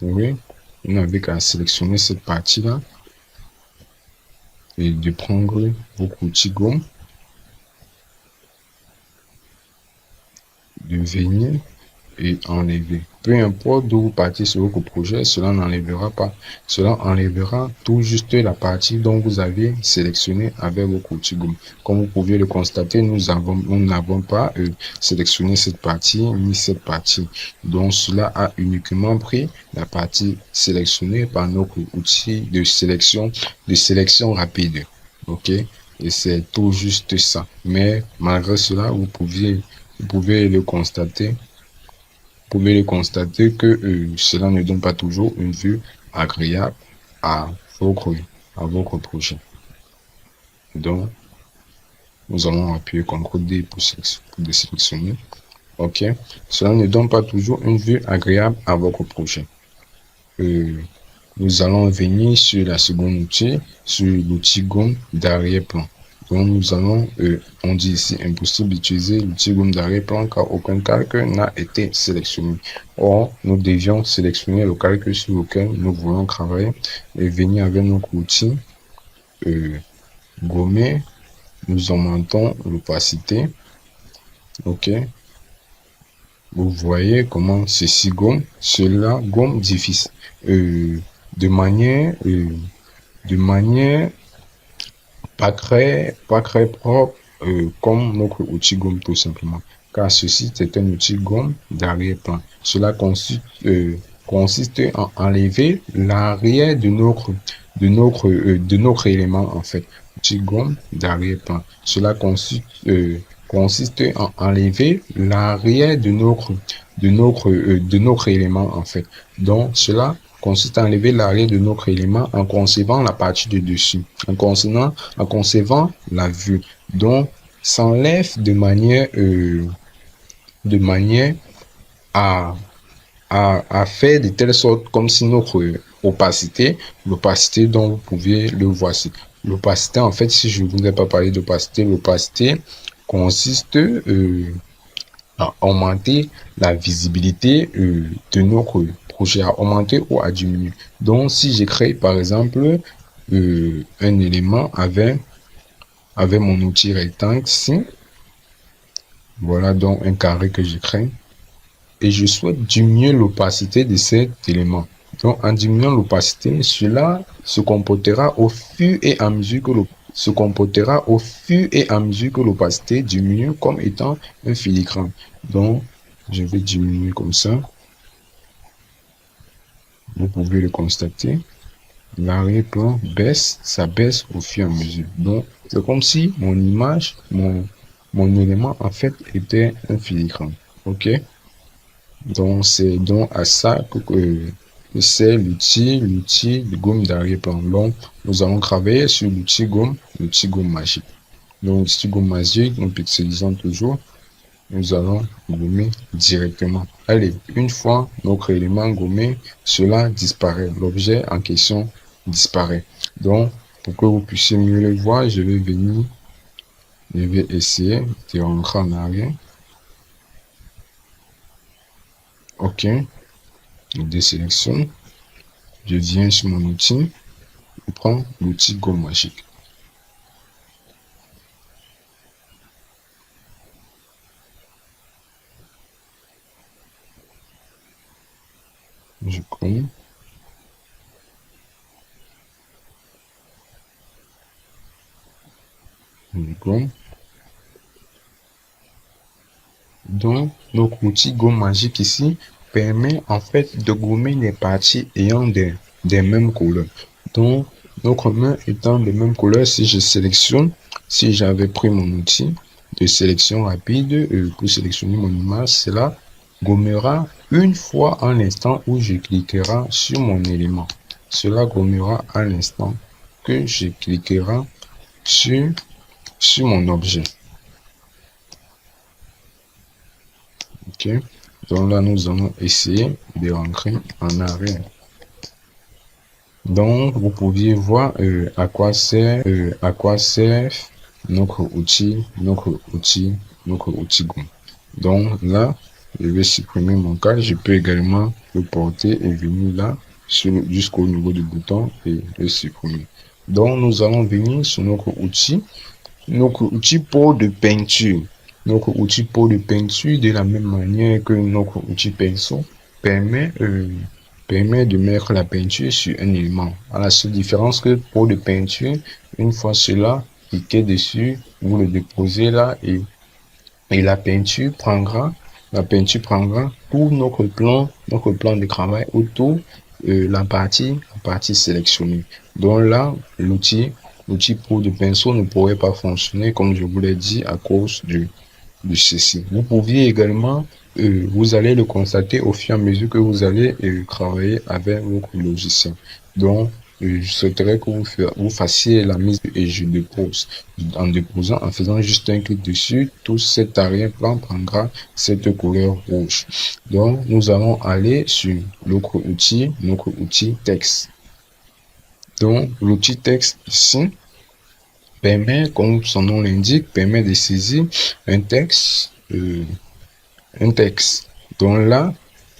Oui, vous n'avez qu'à sélectionner cette partie-là et de prendre votre outil gomme, de venir et enlever. Peu importe d'où vous partez sur votre projet, cela n'enlèvera pas. Cela enlèvera tout juste la partie dont vous avez sélectionné avec votre outil gomme. Comme vous pouvez le constater, nous n'avons pas sélectionné cette partie ni cette partie. Donc cela a uniquement pris la partie sélectionnée par notre outil de sélection rapide. OK? Et c'est tout juste ça. Mais malgré cela, vous pouvez le constater. pouvez le constater que cela ne donne pas toujours une vue agréable à votre projet. Donc, nous allons appuyer CTRL D pour désélectionner. OK. Cela ne donne pas toujours une vue agréable à votre projet. Nous allons venir sur la seconde outil, sur l'outil gomme d'arrière-plan. Donc, nous allons, on dit ici impossible d'utiliser l'outil gomme d'arrière-plan car aucun calque n'a été sélectionné. Or, nous devions sélectionner le calque sur lequel nous voulons travailler et venir avec notre outil gommer. Nous augmentons l'opacité. OK. Vous voyez comment ceci gomme, cela gomme difficile. De manière pas très propre comme notre outil gomme tout simplement. Car ceci est un outil gomme d'arrière-plan. Cela consiste en enlever l'arrière de notre élément en fait. Outil gomme d'arrière-plan. Cela consiste en enlever l'arrière de notre élément en fait. Donc cela consiste à enlever l'arrière de notre élément en concevant la partie de dessus, en concevant la vue. Donc s'enlève de manière à faire de telle sorte comme si notre l'opacité dont vous pouviez le voir ici. L'opacité, en fait, si je ne vous ai pas parlé d'opacité, l'opacité consiste à augmenter la visibilité de notre projet, à augmenter ou à diminuer. Donc, si j'ai créé, par exemple, un élément avec mon outil rectangle ici, voilà donc un carré que j'ai créé, et je souhaite diminuer l'opacité de cet élément. Donc, en diminuant l'opacité, cela se comportera au fur et à mesure que l'opacité diminue comme étant un filigrane. Donc, je vais diminuer comme ça. Vous pouvez le constater. L'arrière-plan baisse, ça baisse au fur et à mesure. Donc, c'est comme si mon image, mon élément, en fait, était un filigrane. OK? Donc, c'est donc à ça que c'est l'outil de gomme d'arrière-plan. Donc, nous allons travailler sur l'outil gomme magique. Donc, l'outil gomme magique, nous pixelisons toujours. Nous allons gommer directement. Allez, une fois notre élément gommé, cela disparaît. L'objet en question disparaît. Donc, pour que vous puissiez mieux le voir, je vais essayer de rentrer en arrière. OK. Je désélectionne. Je viens sur mon outil. Je prends l'outil gomme magique. Je gomme. Je gomme. Donc, notre outil gomme magique ici permet en fait de gommer les parties ayant des mêmes couleurs. Donc, notre main étant des mêmes couleurs, si je sélectionne, si j'avais pris mon outil de sélection rapide pour sélectionner mon image, cela gommera une fois à l'instant où je cliquerai sur mon élément. Cela gommera à l'instant que je cliquerai sur mon objet. OK. Donc là, nous allons essayer de rentrer en arrière. Donc, vous pouviez voir à quoi sert notre outil gomme. Donc là, je vais supprimer mon cadre. Je peux également le porter et venir là jusqu'au niveau du bouton et le supprimer. Donc, nous allons venir sur notre outil pot de peinture. Notre outil pot de peinture, de la même manière que notre outil pinceau, permet de mettre la peinture sur un élément. À la seule différence que pot de peinture, une fois cela, cliquez dessus, vous le déposez là et la peinture prendra tout notre plan de travail autour la partie sélectionnée. Donc là, l'outil pot de pinceau ne pourrait pas fonctionner comme je vous l'ai dit à cause de ceci. Vous pouviez également vous allez le constater au fur et à mesure que vous allez travailler avec votre logiciel. Donc, je souhaiterais que vous fassiez la mise et je dépose. En déposant, en faisant juste un clic dessus, tout cet arrière-plan prendra cette couleur rouge. Donc, nous allons aller sur notre outil texte. Donc, l'outil texte ici permet, comme son nom l'indique, permet de saisir un texte. Donc là,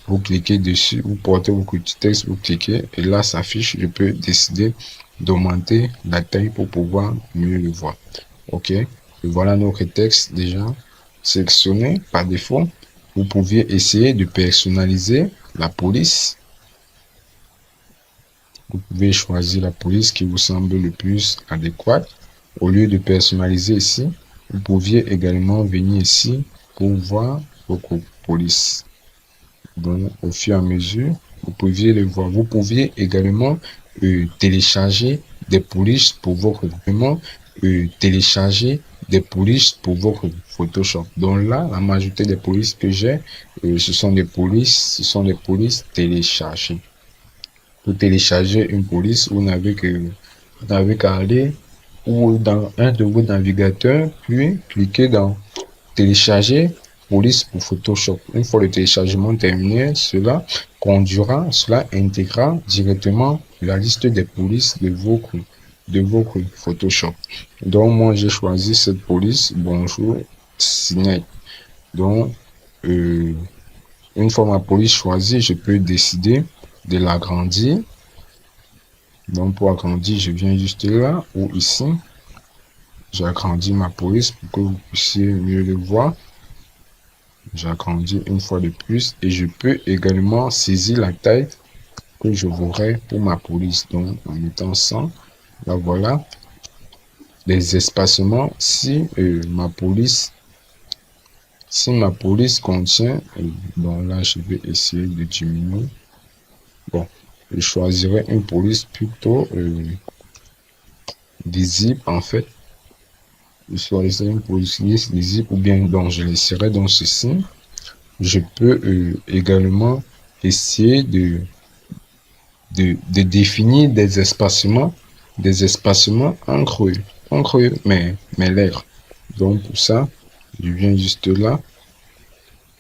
vous cliquez dessus, vous portez votre petit texte, vous cliquez et là s'affiche. Je peux décider d'augmenter la taille pour pouvoir mieux le voir. Ok, et voilà notre texte déjà sélectionné par défaut. Vous pouviez essayer de personnaliser la police. Vous pouvez choisir la police qui vous semble le plus adéquate. Au lieu de personnaliser ici, vous pouviez également venir ici pour voir votre police. Donc, au fur et à mesure, vous pouviez le voir. Vous pouviez également télécharger des polices pour votre Photoshop. Donc là, la majorité des polices que j'ai, ce sont des polices téléchargées. Pour télécharger une police, vous n'avez qu'à aller ou dans un de vos navigateurs, puis cliquer dans télécharger police pour Photoshop. Une fois le téléchargement terminé, cela intégrera directement la liste des polices de votre Photoshop. Donc, moi, j'ai choisi cette police. Bonjour, Sinet. Donc, une fois ma police choisie, je peux décider de l'agrandir. Donc, pour agrandir, je viens juste là ou ici. J'agrandis ma police pour que vous puissiez mieux le voir. J'agrandis une fois de plus et je peux également saisir la taille que je voudrais pour ma police. Donc, en mettant 100, là voilà. Les espacements, si ma police contient, donc là je vais essayer de diminuer. Bon, je choisirai une police plutôt visible en fait. Je choisirai une police visible ou bien donc je laisserai dans ceci. Je peux également essayer de définir des espacements entre mes lettres. Donc pour ça, je viens juste là,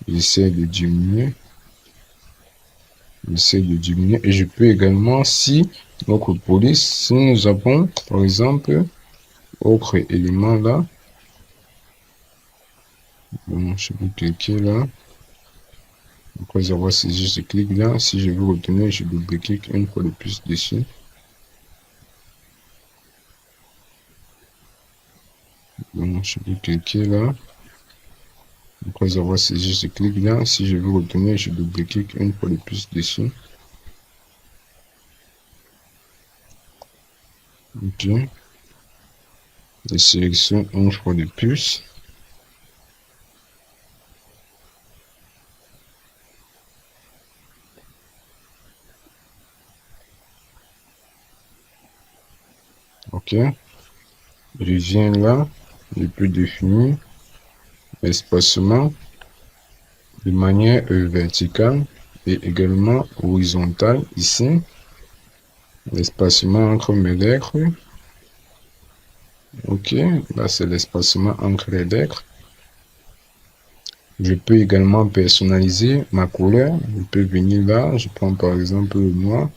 j'essaie de diminuer et je peux également, si notre police, si nous avons par exemple autre élément là, bon, je peux cliquer là. Après avoir saisi ce clic là, si je veux retenir, je double-clique une fois de plus dessus. Bon, je peux cliquer là. Après avoir saisi ce clic là, si je veux retenir, je double-clique une fois de plus dessus. Ok. Je sélectionne une fois de plus. Ok. Je viens là, je peux définir l'espacement de manière verticale et également horizontale ici. L'espacement entre mes lettres. Ok, là c'est l'espacement entre les lettres. Je peux également personnaliser ma couleur. Je peux venir là, je prends par exemple le noir.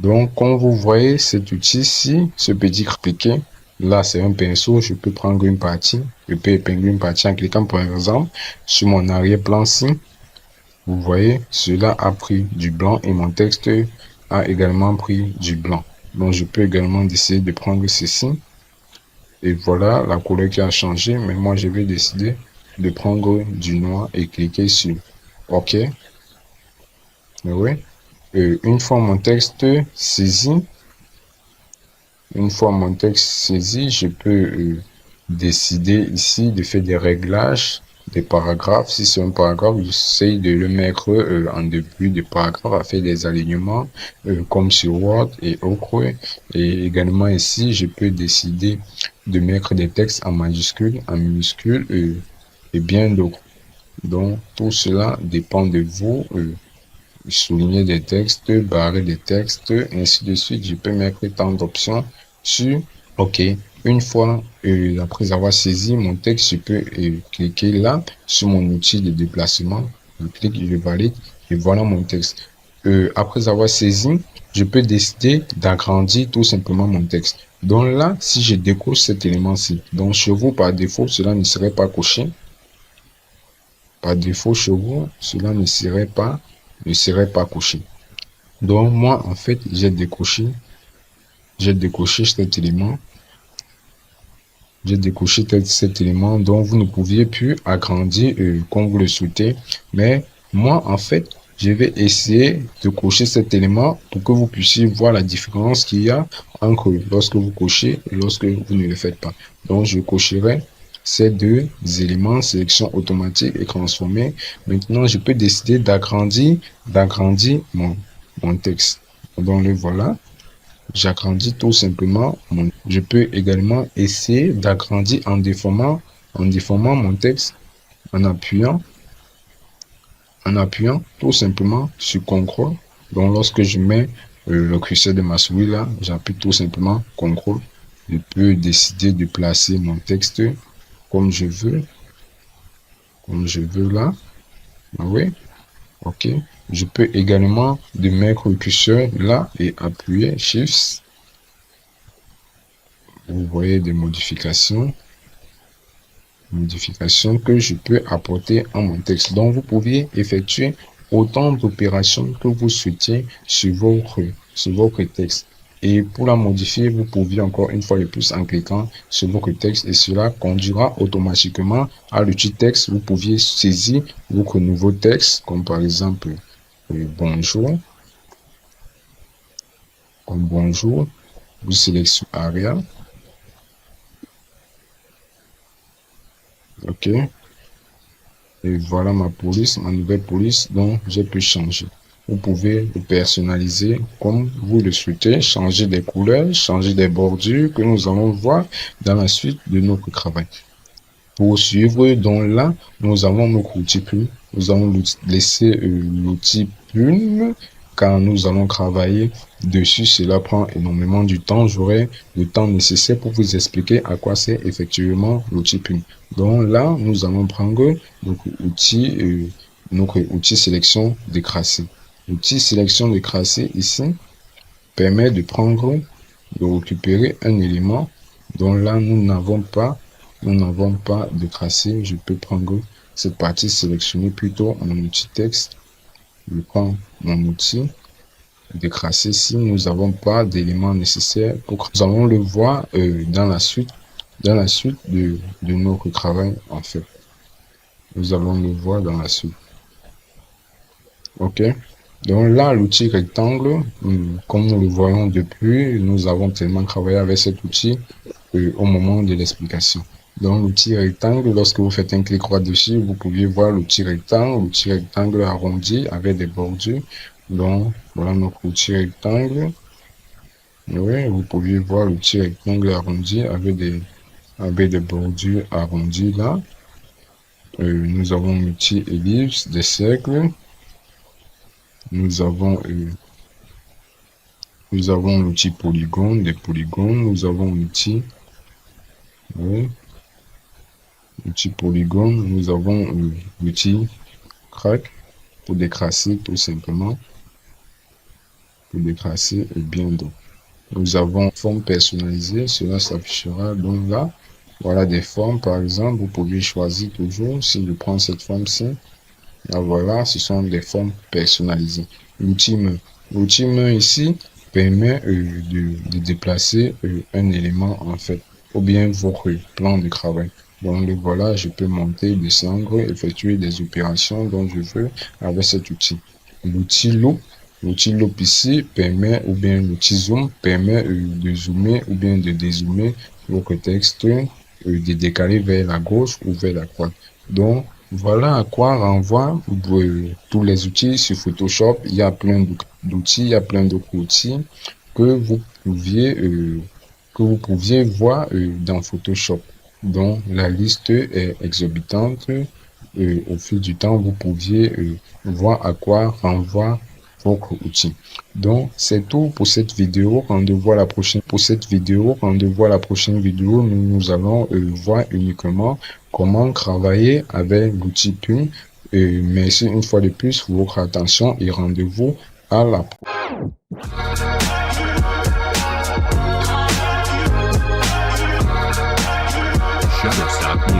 Donc, comme vous voyez, cet outil-ci, ce petit cliquet, là, c'est un pinceau. Je peux prendre une partie. Je peux épingler une partie en cliquant, par exemple, sur mon arrière-plan-ci. Vous voyez, cela a pris du blanc et mon texte a également pris du blanc. Donc, je peux également décider de prendre ceci. Et voilà la couleur qui a changé. Mais moi, je vais décider de prendre du noir et cliquer sur OK. Oui. Une fois mon texte saisi, je peux décider ici de faire des réglages des paragraphes. Si c'est un paragraphe, j'essaie de le mettre en début de paragraphe, à faire des alignements comme sur Word et autres. Et également ici, je peux décider de mettre des textes en majuscules, en minuscules et bien d'autres. Donc, tout cela dépend de vous. Souligner des textes, barrer des textes, ainsi de suite. Je peux mettre tant d'options sur OK. Une fois, après avoir saisi mon texte, je peux cliquer là sur mon outil de déplacement. Je clique, je valide et voilà mon texte. Après avoir saisi, je peux décider d'agrandir tout simplement mon texte. Donc là, si je décoche cet élément-ci, donc chez vous, par défaut, cela ne serait pas coché. Par défaut, chez vous, cela ne serait pas coché. Donc, moi, en fait, j'ai décoché cet élément. J'ai décoché cet élément dont vous ne pouviez plus agrandir comme vous le souhaitez. Mais moi, en fait, je vais essayer de cocher cet élément pour que vous puissiez voir la différence qu'il y a entre lorsque vous cochez et lorsque vous ne le faites pas. Donc, je cocherai ces deux éléments, sélection automatique et transformer. Maintenant, je peux décider d'agrandir mon texte. Donc, le voilà. J'agrandis tout simplement. Je peux également essayer d'agrandir en déformant mon texte en appuyant tout simplement sur CTRL. Donc, lorsque je mets le curseur de ma souris là, j'appuie tout simplement CTRL. Je peux décider de placer mon texte comme je veux là. Ah oui, ok. Je peux également de mettre le curseur là et appuyer Shift. Vous voyez des modifications que je peux apporter à mon texte. Donc, vous pouvez effectuer autant d'opérations que vous souhaitez sur votre texte. Et pour la modifier, vous pouvez encore une fois de plus en cliquant sur votre texte et cela conduira automatiquement à l'outil texte. Vous pouviez saisir votre nouveau texte, comme par exemple bonjour, comme bonjour, vous sélectionnez Aria. OK. Et voilà ma police, ma nouvelle police dont j'ai pu changer. Vous pouvez le personnaliser comme vous le souhaitez, changer des couleurs, changer des bordures que nous allons voir dans la suite de notre travail. Pour suivre, donc là, nous avons notre outil plume. Nous allons laisser l'outil plume car nous allons travailler dessus. Cela prend énormément du temps. J'aurai le temps nécessaire pour vous expliquer à quoi c'est effectivement l'outil plume. Donc là, nous allons prendre notre outil sélection décrassé. L'outil sélection décrassé ici permet de récupérer un élément dont là, nous n'avons pas de tracé. Je peux prendre cette partie, sélectionner plutôt mon outil texte. Je prends mon outil décrasser si nous n'avons pas d'éléments nécessaires pour nous allons le voir dans la suite de notre travail en fait. Nous allons le voir dans la suite. OK. Donc là, l'outil rectangle, comme nous le voyons depuis, nous avons tellement travaillé avec cet outil au moment de l'explication. Donc l'outil rectangle, lorsque vous faites un clic droit dessus, vous pouvez voir l'outil rectangle arrondi avec des bordures. Donc voilà notre outil rectangle. Oui, vous pouvez voir l'outil rectangle arrondi avec des bordures arrondies là. Nous avons l'outil ellipse, des cercles. Nous avons l'outil polygone, des polygones. Nous avons l'outil polygone. Nous avons l'outil crack pour décrasser tout simplement. Pour décrasser et bien d'autres. Nous avons forme personnalisée. Cela s'affichera donc là. Voilà des formes par exemple. Vous pouvez choisir toujours si je prends cette forme-ci. Là voilà, ce sont des formes personnalisées. L'outil main ici permet de déplacer un élément en fait, ou bien votre plan de travail. Donc le voilà, je peux monter, descendre, effectuer des opérations dont je veux avec cet outil. L'outil loop ici permet, ou bien l'outil zoom permet de zoomer ou bien de dézoomer votre texte, de décaler vers la gauche ou vers la droite. Donc voilà à quoi renvoient tous les outils sur Photoshop. Il y a plein d'outils, il y a plein d'autres outils que vous pouviez voir dans Photoshop. Donc la liste est exorbitante au fil du temps, vous pouviez voir à quoi renvoie votre outil. Donc, c'est tout pour cette vidéo. Rendez-vous à la prochaine. Pour cette vidéo, rendez-vous à la prochaine vidéo. Nous allons voir uniquement comment travailler avec l'outil Pune. Merci une fois de plus pour votre attention et rendez-vous à la prochaine. Shutterstock